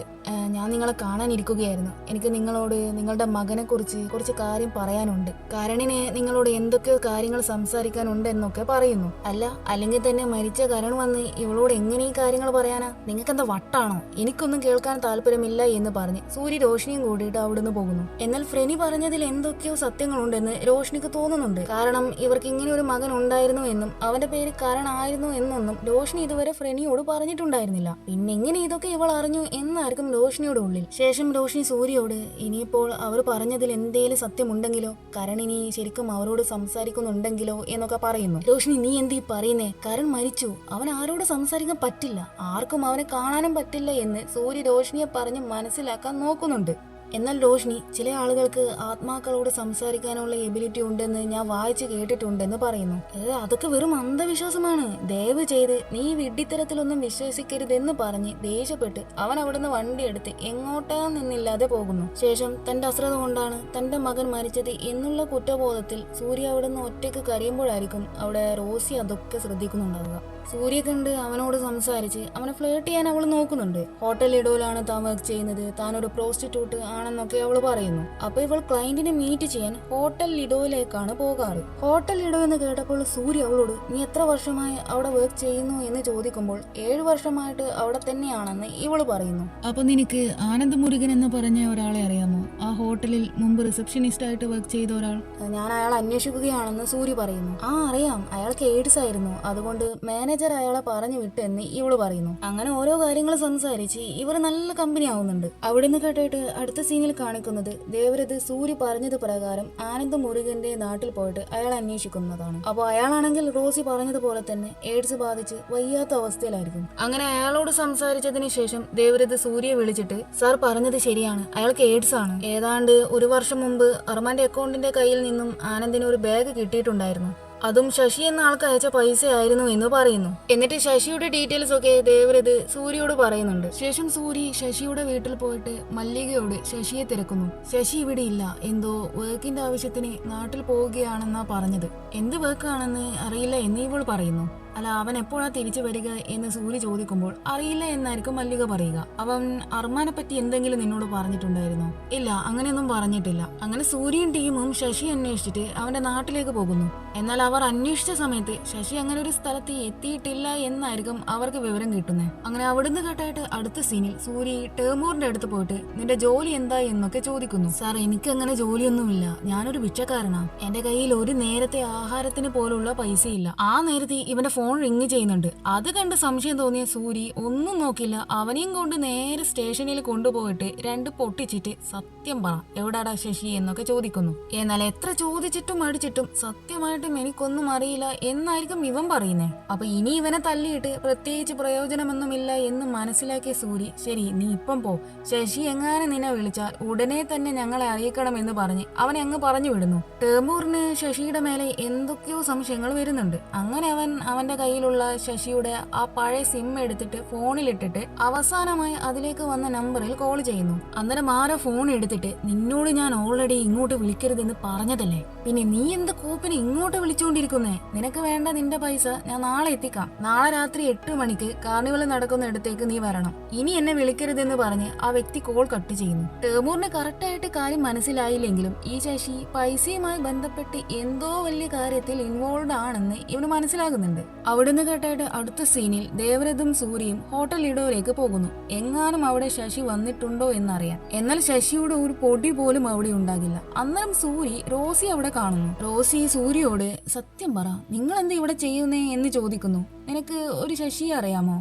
ഞാൻ നിങ്ങളെ കാണാനിരിക്കുകയായിരുന്നു. എനിക്ക് നിങ്ങളോട് നിങ്ങളുടെ മകനെ കുറിച്ച് കുറച്ച് കാര്യം പറയാനുണ്ട്. കരണിന് നിങ്ങളോട് എന്തൊക്കെയോ കാര്യങ്ങൾ സംസാരിക്കാനുണ്ട് എന്നൊക്കെ പറയുന്നു. അല്ല, അല്ലെങ്കിൽ തന്നെ മരിച്ച കരൺ വന്ന് ഇവളോട് എങ്ങനെ ഈ കാര്യങ്ങൾ പറയാനാ? നിങ്ങൾക്കെന്താ വട്ടാണോ? എനിക്കൊന്നും കേൾക്കാൻ താല്പര്യമില്ല എന്ന് പറഞ്ഞ് സൂര്യ രോഷ്നിയും കൂടിയിട്ട് അവിടുന്ന് പോകുന്നു. എന്നാൽ ഫ്രെനി പറഞ്ഞതിൽ എന്തൊക്കെയോ സത്യങ്ങളുണ്ടെന്ന് രോഷ്നിക്ക് തോന്നുന്നുണ്ട്. കാരണം ഇവർക്ക് ഇങ്ങനെ ഒരു മകൻ ഉണ്ടായിരുന്നു എന്നും അവന്റെ പേര് കരൺ ആയിരുന്നു എന്നൊന്നും രോഷ്നി ഇതുവരെ ഫ്രെനിയോട് പറഞ്ഞിട്ടുണ്ടായിരുന്നില്ല. പിന്നെ എങ്ങനെ ഇതൊക്കെ ഇവൾ അറിഞ്ഞു എന്നായിരിക്കും രോഷ്നിയുടെ ഉള്ളിൽ. ശേഷം രോഷ്നി സൂര്യയോട് ഇനിയിപ്പോൾ അവർ പറഞ്ഞതിൽ എന്തേലും സത്യമുണ്ടെങ്കിലോ, കരൺ ഇനി ശരിക്കും അവരോട് സംസാരിക്കുന്നുണ്ടെങ്കിലോ എന്നൊക്കെ പറയുന്നു. രോഷ്നി, നീ എന്തീ പറയുന്നേ? കരൺ മരിച്ചു, അവൻ ആരോട് സംസാരിക്കാൻ പറ്റില്ല, ആർക്കും അവനെ കാണാനും പറ്റില്ല എന്ന് സൂര്യ രോഷ്നിയെ പറഞ്ഞ് മനസ്സിലാക്കാൻ നോക്കുന്നുണ്ട്. എന്നാൽ രോഷ്നി ചില ആളുകൾക്ക് ആത്മാക്കളോട് സംസാരിക്കാനുള്ള എബിലിറ്റി ഉണ്ടെന്ന് ഞാൻ വായിച്ചു കേട്ടിട്ടുണ്ടെന്ന് പറയുന്നു. അതൊക്കെ വെറും അന്ധവിശ്വാസമാണ്, ദയവ് ചെയ്ത് നീ വിഡ്ഢിത്തരത്തിലൊന്നും വിശ്വസിക്കരുതെന്ന് പറഞ്ഞ് ദേഷ്യപ്പെട്ട് അവൻ അവിടുന്ന് വണ്ടി എടുത്ത് എങ്ങോട്ടാന്നില്ലാതെ പോകുന്നു. ശേഷം തന്റെ അശ്രദ്ധ കൊണ്ടാണ് തന്റെ മകൻ മരിച്ചത് എന്നുള്ള കുറ്റബോധത്തിൽ സൂര്യ അവിടുന്ന് ഒറ്റയ്ക്ക് കരയുമ്പോഴായിരിക്കും അവിടെ റോസി അതൊക്കെ ശ്രദ്ധിക്കുന്നുണ്ടാവുക. സൂര്യ കണ്ട് അവനോട് സംസാരിച്ച് അവനെ ഫ്ലേർട്ട് ചെയ്യാൻ അവൾ നോക്കുന്നുണ്ട്. ഹോട്ടൽ ലിഡോയിലാണ് താൻ വർക്ക് ചെയ്യുന്നത്, താനൊരു പ്രോസ്റ്റിറ്റ്യൂട്ട് ആണെന്നൊക്കെ അവൾ പറയുന്നു. അപ്പൊ ഇവൾ ക്ലയന്റിനെ മീറ്റ് ചെയ്യാൻ ഹോട്ടൽ ലിഡോയിലേക്കാണ് പോകാറ്. ഹോട്ടൽ ലിഡോ എന്ന് കേട്ടപ്പോൾ സൂര്യ അവളോട് നീ എത്ര വർഷമായി അവിടെ വർക്ക് ചെയ്യുന്നു എന്ന് ചോദിക്കുമ്പോൾ 7 വർഷമായിട്ട് അവിടെ തന്നെയാണെന്ന് ഇവള് പറയുന്നു. അപ്പൊ നിനക്ക് ആനന്ദ് മുരുകൻ എന്ന് പറഞ്ഞ ഒരാളെ അറിയാമോ? ആ ഹോട്ടലിൽ മുമ്പ് റിസപ്ഷനിസ്റ്റ് ആയിട്ട് വർക്ക് ചെയ്ത ഒരാൾ. ഞാൻ അയാൾ അന്വേഷിക്കുകയാണെന്ന് സൂര്യ പറയുന്നു. അറിയാം, അയാൾക്ക് എയ്ഡ്സ് ആയിരുന്നു, അതുകൊണ്ട് മാനേജർ അയാളെ പറഞ്ഞു വിട്ടെന്ന് ഇവള് പറയുന്നു. അങ്ങനെ ഓരോ കാര്യങ്ങൾ സംസാരിച്ച് ഇവർ നല്ല കമ്പനി ആവുന്നുണ്ട്. അവിടുന്ന് കേട്ടിട്ട് അടുത്ത സീനിൽ കാണിക്കുന്നത് ദേവരത് സൂര്യ പറഞ്ഞത് പ്രകാരം ആനന്ദ് മുരുകന്റെ നാട്ടിൽ പോയിട്ട് അയാളെ അന്വേഷിക്കുന്നതാണ്. അപ്പൊ അയാളാണെങ്കിൽ റോസി പറഞ്ഞതുപോലെ തന്നെ എയ്ഡ്സ് ബാധിച്ച് വയ്യാത്ത അവസ്ഥയിലായിരിക്കും. അങ്ങനെ അയാളോട് സംസാരിച്ചതിന് ശേഷം ദേവരത് സൂര്യയെ വിളിച്ചിട്ട് സാർ പറഞ്ഞത് ശരിയാണ്, അയാൾക്ക് എയ്ഡ്സ് ആണ്. ഏതാണ്ട് 1 വർഷം മുമ്പ് അർമാന്റെ അക്കൗണ്ടിന്റെ കയ്യിൽ നിന്നും ആനന്ദിന് ഒരു ബാഗ് കിട്ടിയിട്ടുണ്ടായിരുന്നു. അതും ശശി എന്ന ആൾക്ക് അയച്ച പൈസ ആയിരുന്നു എന്ന് പറയുന്നു. എന്നിട്ട് ശശിയുടെ ഡീറ്റെയിൽസ് ഒക്കെ ദേവരത് സൂര്യയോട് പറയുന്നുണ്ട്. ശേഷം സൂര്യ ശശിയുടെ വീട്ടിൽ പോയിട്ട് മല്ലികയോട് ശശിയെ തിരക്കുന്നു. ശശി ഇവിടെ ഇല്ല, എന്തോ വർക്കിന്റെ ആവശ്യത്തിന് നാട്ടിൽ പോവുകയാണെന്നാ പറഞ്ഞത്. എന്ത് വർക്കാണെന്ന് അറിയില്ല എന്ന് ഇവൾ പറയുന്നു. അല്ല, അവൻ എപ്പോഴാ തിരിച്ചു വരിക എന്ന് സൂര്യ ചോദിക്കുമ്പോൾ അറിയില്ല എന്നായിരിക്കും മല്ലിക പറയുക. അവൻ അർമാനെ പറ്റി എന്തെങ്കിലും നിന്നോട് പറഞ്ഞിട്ടുണ്ടായിരുന്നോ? ഇല്ല, അങ്ങനെയൊന്നും പറഞ്ഞിട്ടില്ല. അങ്ങനെ സൂര്യയും ടീമും ശശി അന്വേഷിച്ചിട്ട് അവന്റെ നാട്ടിലേക്ക് പോകുന്നു. എന്നാൽ അവർ അന്വേഷിച്ച സമയത്ത് ശശി അങ്ങനെ ഒരു സ്ഥലത്ത് എത്തിയിട്ടില്ല എന്നായിരിക്കും അവർക്ക് വിവരം കിട്ടുന്നത്. അങ്ങനെ അവിടുന്ന് കേട്ടായിട്ട് അടുത്ത സീനിൽ സൂര്യ ടേമൂറിന്റെ അടുത്ത് പോയിട്ട് നിന്റെ ജോലി എന്താ എന്നൊക്കെ ചോദിക്കുന്നു. സാർ, എനിക്ക് അങ്ങനെ ജോലിയൊന്നുമില്ല, ഞാനൊരു ഭിക്ഷക്കാരനാ. എന്റെ കയ്യിൽ ഒരു നേരത്തെ ആഹാരത്തിന് പോലുള്ള പൈസയില്ല. ആ നേരത്തെ ഇവന്റെ ഫോൺ റിങ് ചെയ്യുന്നുണ്ട്. അത് കണ്ട് സംശയം തോന്നിയ സൂര്യ ഒന്നും നോക്കില്ല, അവനെയും കൊണ്ട് നേരെ സ്റ്റേഷനിൽ കൊണ്ടുപോയിട്ട് 2 പൊട്ടിച്ചിട്ട് സത്യം പറ എവിടാടാ ശശി എന്നൊക്കെ ചോദിക്കുന്നു. എന്നാൽ എത്ര ചോദിച്ചിട്ടും അടിച്ചിട്ടും സത്യമായിട്ടും എനിക്കൊന്നും അറിയില്ല എന്നായിരിക്കും ഇവൻ പറയുന്നേ. അപ്പൊ ഇനി ഇവനെ തല്ലിയിട്ട് പ്രത്യേകിച്ച് പ്രയോജനമൊന്നുമില്ല എന്ന് മനസ്സിലാക്കിയ സൂര്യ ശരി നീ ഇപ്പം പോ, ശശി എങ്ങാനും നിന്നെ വിളിച്ചാൽ ഉടനെ തന്നെ ഞങ്ങളെ അറിയിക്കണം എന്ന് പറഞ്ഞ് അവനെ അങ്ങ് പറഞ്ഞു വിടുന്നു. ടേമൂറിന് ശശിയുടെ മേലെ എന്തൊക്കെയോ സംശയങ്ങൾ വരുന്നുണ്ട്. അങ്ങനെ അവൻ അവന്റെ കയ്യിലുള്ള ശശിയുടെ ആ പഴയ സിം എടുത്തിട്ട് ഫോണിലിട്ടിട്ട് അവസാനമായി അതിലേക്ക് വന്ന നമ്പറിൽ കോൾ ചെയ്യുന്നു. അന്നേരം ആരോ ഫോൺ എടുത്തിട്ട് നിന്നോട് ഞാൻ ഓൾറെഡി ഇങ്ങോട്ട് വിളിക്കരുതെന്ന് പറഞ്ഞതല്ലേ, പിന്നെ നീ എന്ത് കോപ്പിന് ഇങ്ങോട്ട് വിളിച്ചുകൊണ്ടിരിക്കുന്നേ? നിനക്ക് വേണ്ട നിന്റെ പൈസ ഞാൻ നാളെ എത്തിക്കാം, നാളെ രാത്രി 8 മണിക്ക് കാർണിവൽ നടക്കുന്ന ഇടത്തേക്ക് നീ വരണം, ഇനി എന്നെ വിളിക്കരുതെന്ന് പറഞ്ഞ് ആ വ്യക്തി കോൾ കട്ട് ചെയ്യുന്നു. ടേമൂറിന് കറക്റ്റായിട്ട് കാര്യം മനസ്സിലായില്ലെങ്കിലും ഈ ശശി പൈസയുമായി ബന്ധപ്പെട്ട് എന്തോ വലിയ കാര്യത്തിൽ ഇൻവോൾവ് ആണെന്ന് ഇവന് മനസ്സിലാകുന്നുണ്ട്. അവിടുന്ന് കേട്ടായിട്ട് അടുത്ത സീനിൽ ദേവരഥും സൂര്യയും ഹോട്ടൽ ലിഡോയിലേക്ക് പോകുന്നു. എങ്ങാനും അവിടെ ശശി വന്നിട്ടുണ്ടോ എന്നറിയാൻ. എന്നാൽ ശശിയുടെ ഒരു പൊടി പോലും അവിടെ ഉണ്ടാകില്ല. അന്നേരം സൂര്യ റോസി അവിടെ കാണുന്നു. റോസി സൂര്യയോട് സത്യം പറ, നിങ്ങൾ എന്താ ഇവിടെ ചെയ്യുന്നേ എന്ന് ചോദിക്കുന്നു. നിനക്ക് ഒരു ശശിയെ അറിയാമോ?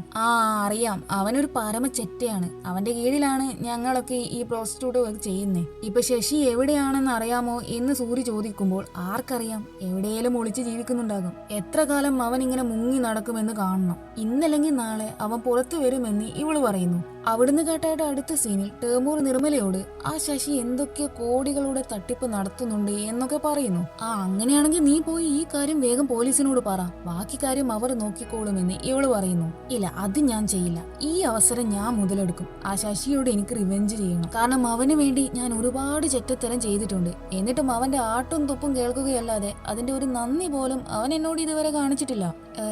അറിയാം, അവനൊരു പരമ ചെറ്റയാണ്, അവന്റെ കീഴിലാണ് ഞങ്ങളൊക്കെ ഈ പ്രോസ്റ്റിറ്റ്യൂട്ട് വർക്ക് ചെയ്യുന്നേ. ഇപ്പൊ ശശി എവിടെയാണെന്ന് അറിയാമോ എന്ന് സൂര്യ ചോദിക്കുമ്പോൾ ആർക്കറിയാം, എവിടെയെങ്കിലും ഒളിച്ച് ജീവിക്കുന്നുണ്ടാകും. എത്ര കാലം അവൻ ഇങ്ങനെ മുങ്ങി നടക്കുമെന്ന് കാണണം, ഇന്നല്ലെങ്കിൽ നാളെ അവൻ പുറത്തു വരുമെന്ന് ഇവള് പറയുന്നു. അവിടുന്ന് കേട്ടായിട്ട് അടുത്ത സീനിൽ ടേമൂർ നിർമ്മലയോട് ആ ശശി എന്തൊക്കെയോ കോടികളുടെ തട്ടിപ്പ് നടത്തുന്നുണ്ട് എന്നൊക്കെ പറയുന്നു. അങ്ങനെയാണെങ്കിൽ നീ പോയി ഈ കാര്യം വേഗം പോലീസിനോട് പറ, ബാക്കി കാര്യം അവർ നോക്കിക്കോളുമെന്ന് ഇവള് പറയുന്നു. ഇല്ല, അത് ഞാൻ ചെയ്യില്ല. ഈ അവസരം ഞാൻ മുതലെടുക്കും. ആ ശശിയോട് എനിക്ക് റിവെഞ്ച് ചെയ്യണം. കാരണം അവന് വേണ്ടി ഞാൻ ഒരുപാട് ചെറ്റത്തരം ചെയ്തിട്ടുണ്ട്. എന്നിട്ടും അവന്റെ ആട്ടും തുപ്പും കേൾക്കുകയല്ലാതെ അതിന്റെ ഒരു നന്ദി പോലും അവൻ എന്നോട് ഇതുവരെ കാണിച്ചിട്ടില്ല.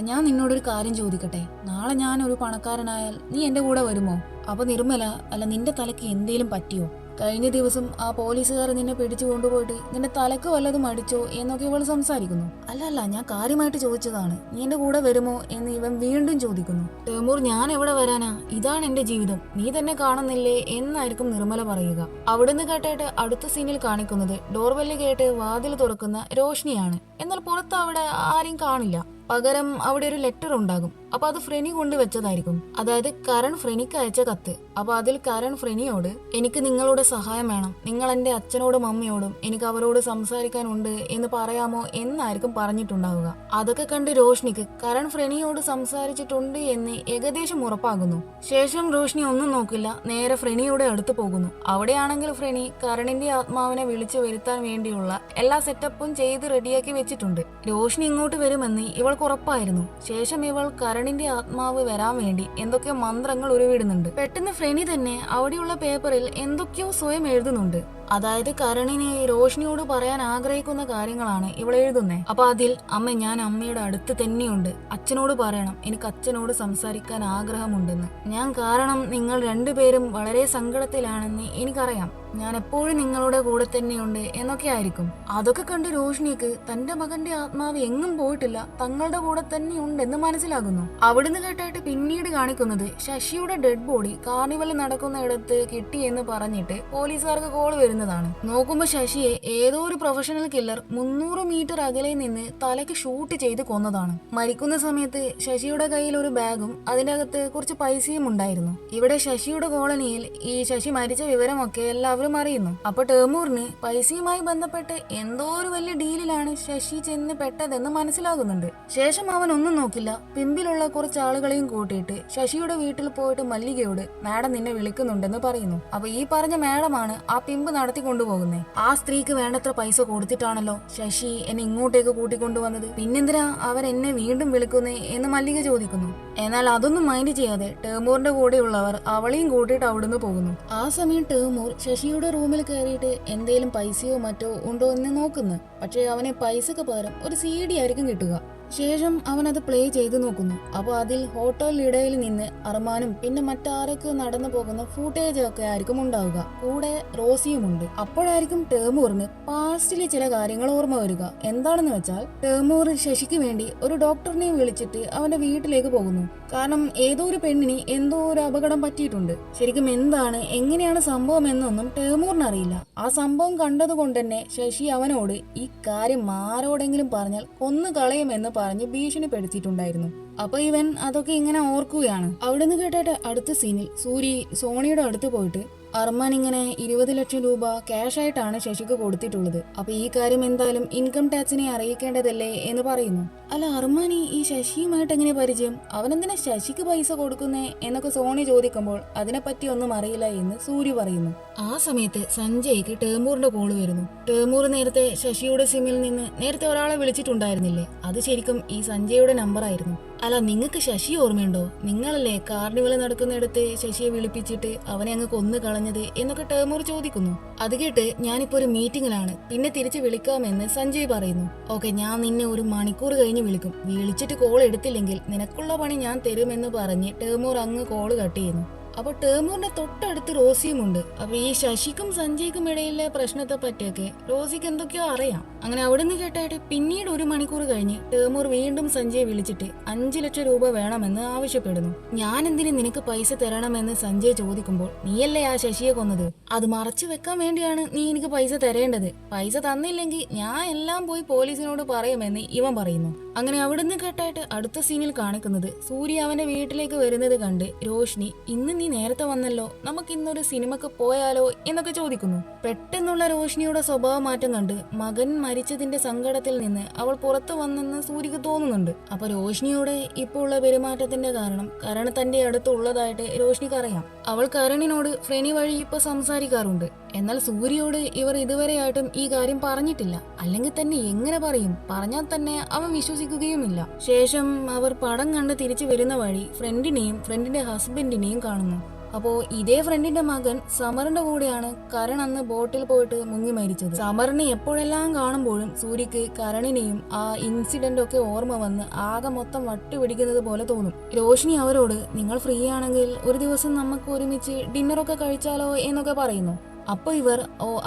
ഞാൻ നിന്നോടൊരു കാര്യം ചോദിക്കട്ടെ? നാളെ ഞാൻ ഒരു പണക്കാരനായാൽ നീ എന്റെ കൂടെ വരുമോ? അപ്പൊ നിർമ്മല, അല്ല നിന്റെ തലയ്ക്ക് എന്തേലും പറ്റിയോ? കഴിഞ്ഞ ദിവസം ആ പോലീസുകാർ നിന്നെ പിടിച്ചു കൊണ്ടുപോയിട്ട് നിന്റെ തലക്ക് വല്ലതും അടിച്ചോ എന്നൊക്കെ ഇവൾ സംസാരിക്കുന്നു. അല്ല, ഞാൻ കാര്യമായിട്ട് ചോദിച്ചതാണ്, നീ എന്റെ കൂടെ വരുമോ എന്ന് ഇവൻ വീണ്ടും ചോദിക്കുന്നു. ടേമൂർ, ഞാൻ എവിടെ വരാനാ, ഇതാണ് എന്റെ ജീവിതം, നീ തന്നെ കാണുന്നില്ലേ എന്നായിരിക്കും നിർമ്മല പറയുക. അവിടുന്ന് കേട്ടായിട്ട് അടുത്ത സീനിൽ കാണിക്കുന്നത് ഡോർബെല്ല് കേട്ട് വാതിൽ തുറക്കുന്ന രോഷ്നിയാണ്. എന്നാൽ പുറത്ത് അവിടെ ആരെയും കാണില്ല. പകരം അവിടെ ഒരു ലെറ്റർ ഉണ്ടാകും. അപ്പൊ അത് ഫ്രെനി കൊണ്ടുവച്ചതായിരിക്കും. അതായത് കരൺ ഫ്രെനിക്ക് അയച്ച കത്ത്. അപ്പൊ അതിൽ കരൺ ഫ്രെനിയോട് എനിക്ക് നിങ്ങളുടെ സഹായം വേണം, നിങ്ങൾ എന്റെ അച്ഛനോടും അമ്മയോടും എനിക്ക് അവരോട് സംസാരിക്കാനുണ്ട് എന്ന് പറയാമോ എന്നായിരിക്കും പറഞ്ഞിട്ടുണ്ടാവുക. അതൊക്കെ കണ്ട് രോഷ്നിക്ക് കരൺ ഫ്രെനിയോട് സംസാരിച്ചിട്ടുണ്ട് എന്ന് ഏകദേശം ഉറപ്പാകുന്നു. ശേഷം രോഷ്നി ഒന്നും നോക്കില്ല, നേരെ ഫ്രെനിയുടെ അടുത്ത് പോകുന്നു. അവിടെയാണെങ്കിൽ ഫ്രെനി കരണിന്റെ ആത്മാവിനെ വിളിച്ചു വരുത്താൻ വേണ്ടിയുള്ള എല്ലാ സെറ്റപ്പും ചെയ്ത് റെഡിയാക്കി വെച്ചിട്ടുണ്ട്. രോഷ്നി ഇങ്ങോട്ട് വരുമെന്ന് ഇവൾക്ക് ഉറപ്പായിരുന്നു. ശേഷം ഇവൾ കരണിന്റെ ആത്മാവ് വരാൻ വേണ്ടി എന്തൊക്കെയോ മന്ത്രങ്ങൾ ഉരുവിടുന്നുണ്ട്. പെട്ടെന്ന് ഫ്രെനി തന്നെ അവിടെയുള്ള പേപ്പറിൽ എന്തൊക്കെയോ സ്വയം എഴുതുന്നുണ്ട്. അതായത് കരണിനെ രോഷ്നിയോട് പറയാൻ ആഗ്രഹിക്കുന്ന കാര്യങ്ങളാണ് ഇവൾ എഴുതുന്നേ. അപ്പൊ അതിൽ അമ്മ, ഞാൻ അമ്മയുടെ അടുത്ത് തന്നെയുണ്ട്, അച്ഛനോട് പറയണം, എനിക്ക് അച്ഛനോട് സംസാരിക്കാൻ ആഗ്രഹമുണ്ടെന്ന്. ഞാൻ കാരണം നിങ്ങൾ രണ്ടുപേരും വളരെ സങ്കടത്തിലാണെന്ന് എനിക്കറിയാം, ഞാൻ എപ്പോഴും നിങ്ങളുടെ കൂടെ തന്നെയുണ്ട് എന്നൊക്കെ ആയിരിക്കും. അതൊക്കെ കണ്ട് രോഷ്നിക്ക് തന്റെ മകന്റെ ആത്മാവ് എങ്ങും പോയിട്ടില്ല, തങ്ങളുടെ കൂടെ തന്നെയുണ്ടെന്ന് മനസ്സിലാകുന്നു. അവിടുന്ന് കേട്ടായിട്ട് പിന്നീട് കാണിക്കുന്നത് ശശിയുടെ ഡെഡ് ബോഡി കാർണിവൽ നടക്കുന്നിടത്ത് കിട്ടിയെന്ന് പറഞ്ഞിട്ട് പോലീസുകാർക്ക് കോൾ വരുന്നതാണ്. നോക്കുമ്പോ ശശിയെ ഏതോ ഒരു പ്രൊഫഷണൽ കില്ലർ 300 മീറ്റർ അകലെ നിന്ന് തലയ്ക്ക് ഷൂട്ട് ചെയ്ത് കൊന്നതാണ്. മരിക്കുന്ന സമയത്ത് ശശിയുടെ കയ്യിൽ ഒരു ബാഗും അതിന്റെ അകത്ത് കുറച്ച് പൈസയും ഉണ്ടായിരുന്നു. ഇവിടെ ശശിയുടെ കോളനിയിൽ ഈ ശശി മരിച്ച വിവരമൊക്കെ എല്ലാവരും അറിയുന്നു. അപ്പൊ ടേമൂറിന് പൈസയുമായി ബന്ധപ്പെട്ട് എന്തോ ഒരു വലിയ ഡീലിലാണ് ശശി ചെന്ന് പെട്ടതെന്ന് മനസ്സിലാകുന്നുണ്ട്. ശേഷം അവൻ ഒന്നും നോക്കില്ല, പിമ്പിലുള്ള കുറച്ച് ആളുകളെയും കൂട്ടിയിട്ട് ശശിയുടെ വീട്ടിൽ പോയിട്ട് മല്ലികയോട് മാഡം നിന്നെ വിളിക്കുന്നുണ്ടെന്ന് പറയുന്നു. അപ്പൊ ഈ പറഞ്ഞ മാഡമാണ് ആ പിമ്പ് നടത്തി കൊണ്ടുപോകുന്നേ. ആ സ്ത്രീക്ക് വേണ്ടത്ര പൈസ കൊടുത്തിട്ടാണല്ലോ ശശി എന്നെ ഇങ്ങോട്ടേക്ക് കൂട്ടിക്കൊണ്ടുവന്നത്, പിന്നെന്തിനാ അവർ എന്നെ വീണ്ടും വിളിക്കുന്നേ എന്ന് മല്ലിക ചോദിക്കുന്നു. എന്നാൽ അതൊന്നും മൈൻഡ് ചെയ്യാതെ ടേമൂറിന്റെ കൂടെയുള്ളവർ അവളെയും കൂട്ടിയിട്ട് അവിടുന്ന് പോകുന്നു. ആ സമയം ടേമൂർ ശശിയുടെ റൂമിൽ കയറിയിട്ട് എന്തേലും പൈസയോ മറ്റോ ഉണ്ടോ എന്ന് നോക്കുന്നു. പക്ഷേ അവന് പൈസക്ക് പകരം ഒരു CD ആയിരിക്കും കിട്ടുക. ശേഷം അവൻ അത് പ്ലേ ചെയ്ത് നോക്കുന്നു. അപ്പോൾ അതിൽ ഹോട്ടലിനിടയിൽ നിന്ന് അർമാനും പിന്നെ മറ്റാരൊക്കെ നടന്നു പോകുന്ന ഫൂട്ടേജ് ഒക്കെ ആയിരിക്കും ഉണ്ടാവുക. കൂടെ റോസിയുമുണ്ട്. അപ്പോഴായിരിക്കും ടേമൂറിന് പാസ്റ്റിലെ ചില കാര്യങ്ങൾ ഓർമ്മ വരിക. എന്താണെന്ന് വെച്ചാൽ ടേമൂർ ശശിക്ക് വേണ്ടി ഒരു ഡോക്ടറിനെയും വിളിച്ചിട്ട് അവന്റെ വീട്ടിലേക്ക് പോകുന്നു. കാരണം ഏതോ ഒരു പെണ്ണിന് എന്തോ ഒരു അപകടം പറ്റിയിട്ടുണ്ട്. ശരിക്കും എന്താണ് എങ്ങനെയാണ് സംഭവം എന്നൊന്നും ടേമൂറിന് അറിയില്ല. ആ സംഭവം കണ്ടതുകൊണ്ട് തന്നെ ശശി അവനോട് ഈ കാര്യം ആരോടെങ്കിലും പറഞ്ഞാൽ കൊന്നു കളയുമെന്ന് പറഞ്ഞ് ഭീഷണിപ്പെടുത്തിയിട്ടുണ്ടായിരുന്നു. അപ്പൊ ഇവൻ അതൊക്കെ ഇങ്ങനെ ഓർക്കുകയാണ്. അവിടുന്ന് കേട്ടിട്ട് അടുത്ത സീനിൽ സൂരി സോണിയുടെ അടുത്ത് പോയിട്ട് അർമാൻ ഇങ്ങനെ 20 ലക്ഷം രൂപ ക്യാഷ് ആയിട്ടാണ് ശശിക്ക് കൊടുത്തിട്ടുള്ളത്. അപ്പൊ ഈ കാര്യം എന്തായാലും ഇൻകം ടാക്സിനെ അറിയിക്കേണ്ടതല്ലേ എന്ന് പറയുന്നു. അല്ല, അർമാൻ ഈ ശശിയുമായിട്ട് എങ്ങനെ പരിചയം, അവനെന്തിനാ ശശിക്ക് പൈസ കൊടുക്കുന്നേ എന്നൊക്കെ സോണി ചോദിക്കുമ്പോൾ അതിനെപ്പറ്റി ഒന്നും അറിയില്ല എന്ന് സൂര്യ പറയുന്നു. ആ സമയത്ത് സഞ്ജയ്ക്ക് ടേമൂറിന്റെ കോള് വരുന്നു. ടേമൂർ നേരത്തെ ശശിയുടെ സിമ്മിൽ നിന്ന് നേരത്തെ ഒരാളെ വിളിച്ചിട്ടുണ്ടായിരുന്നില്ലേ, അത് ശരിക്കും ഈ സഞ്ജയുടെ നമ്പർ ആയിരുന്നു. അല്ല, നിങ്ങൾക്ക് ശശി ഓർമ്മയുണ്ടോ? നിങ്ങളല്ലേ കാർണിവൽ നടക്കുന്നിടത്ത് ശശിയെ വിളിപ്പിച്ചിട്ട് അവനെ അങ്ങ് കൊന്നു കളഞ്ഞത് എന്നൊക്കെ ടേമൂർ ചോദിക്കുന്നു. അത് കേട്ട് ഞാനിപ്പോ ഒരു മീറ്റിംഗിലാണ്, പിന്നെ തിരിച്ച് വിളിക്കാമെന്ന് സഞ്ജയ് പറയുന്നു. ഓക്കെ, ഞാൻ നിന്നെ 1 മണിക്കൂർ കഴിഞ്ഞ് വിളിക്കും. വിളിച്ചിട്ട് കോൾ എടുത്തില്ലെങ്കിൽ നിനക്കുള്ള പണി ഞാൻ തരുമെന്ന് പറഞ്ഞ് ടേമൂർ അങ്ങ് കോള് കട്ട് ചെയ്യുന്നു. അപ്പൊ ടേമൂറിന്റെ തൊട്ടടുത്ത് റോസിയുമുണ്ട്. അപ്പൊ ഈ ശശിക്കും സഞ്ജയ്ക്കും ഇടയിലെ പ്രശ്നത്തെ പറ്റിയൊക്കെ റോസിക്ക് എന്തൊക്കെയോ അറിയാം. അങ്ങനെ അവിടുന്ന് കേട്ടായിട്ട് പിന്നീട് 1 മണിക്കൂർ കഴിഞ്ഞ് ടേമൂർ വീണ്ടും സഞ്ജയ് വിളിച്ചിട്ട് 5 ലക്ഷം രൂപ വേണമെന്ന് ആവശ്യപ്പെടുന്നു. ഞാൻ എന്തിന് നിനക്ക് പൈസ തരണമെന്ന് സഞ്ജയ് ചോദിക്കുമ്പോൾ നീയല്ലേ ആ ശശിയെ കൊന്നത്, അത് മറച്ചു വെക്കാൻ വേണ്ടിയാണ് നീ എനിക്ക് പൈസ തരേണ്ടത്, പൈസ തന്നില്ലെങ്കിൽ ഞാൻ എല്ലാം പോയി പോലീസിനോട് പറയുമെന്ന് ഇവൻ പറയുന്നു. അങ്ങനെ അവിടുന്ന് കേട്ടായിട്ട് അടുത്ത സീനിൽ കാണിക്കുന്നത് സൂര്യ അവന്റെ വീട്ടിലേക്ക് വരുന്നത് കണ്ട് രോഷ്നി ഇന്ന് നീ നേരത്തെ വന്നല്ലോ, നമുക്ക് ഇന്നൊരു സിനിമക്ക് പോയാലോ എന്നൊക്കെ ചോദിക്കുന്നു. പെട്ടെന്നുള്ള രോഷിനിയുടെ സ്വഭാവ മാറ്റം കണ്ട് മകൻ മരിച്ചതിന്റെ സങ്കടത്തിൽ നിന്ന് അവൾ പുറത്തു വന്നെന്ന് സൂര്യക്ക് തോന്നുന്നുണ്ട്. അപ്പൊ രോഷിനിയോട് ഇപ്പോൾ ഉള്ള പെരുമാറ്റത്തിന്റെ കാരണം കരൺ തന്റെ അടുത്തുള്ളതായിട്ട് രോഷിനിക്ക് അറിയാം. അവൾ കരണിനോട് ഫ്രെനി വഴി ഇപ്പൊ സംസാരിക്കാറുണ്ട്. എന്നാൽ സൂര്യയോട് ഇവർ ഇതുവരെയായിട്ടും ഈ കാര്യം പറഞ്ഞിട്ടില്ല. അല്ലെങ്കിൽ തന്നെ എങ്ങനെ പറയും? പറഞ്ഞാൽ തന്നെ അവൻ വിശ്വസിക്കുകയുമില്ല. ശേഷം അവർ പടം കണ്ട് തിരിച്ചു വരുന്ന വഴി ഫ്രണ്ടിനെയും ഫ്രണ്ടിന്റെ ഹസ്ബൻഡിനെയും കാണുന്നു. അപ്പോ ഇതേ ഫ്രണ്ടിന്റെ മകൻ സമറിന്റെ കൂടെയാണ് കരൺ അന്ന് ബോട്ടിൽ പോയിട്ട് മുങ്ങി മരിച്ചത്. സമറിനെ എപ്പോഴെല്ലാം കാണുമ്പോഴും സൂര്യക്ക് കരണിനെയും ആ ഇൻസിഡന്റ് ഒക്കെ ഓർമ്മ വന്ന് ആകെ മൊത്തം വട്ടുപിടിക്കുന്നത് പോലെ തോന്നും. രോഷിനി അവരോട് നിങ്ങൾ ഫ്രീ ആണെങ്കിൽ ഒരു ദിവസം നമുക്ക് ഒരുമിച്ച് ഡിന്നറൊക്കെ കഴിച്ചാലോ എന്നൊക്കെ പറയുന്നു. അപ്പൊ ഇവർ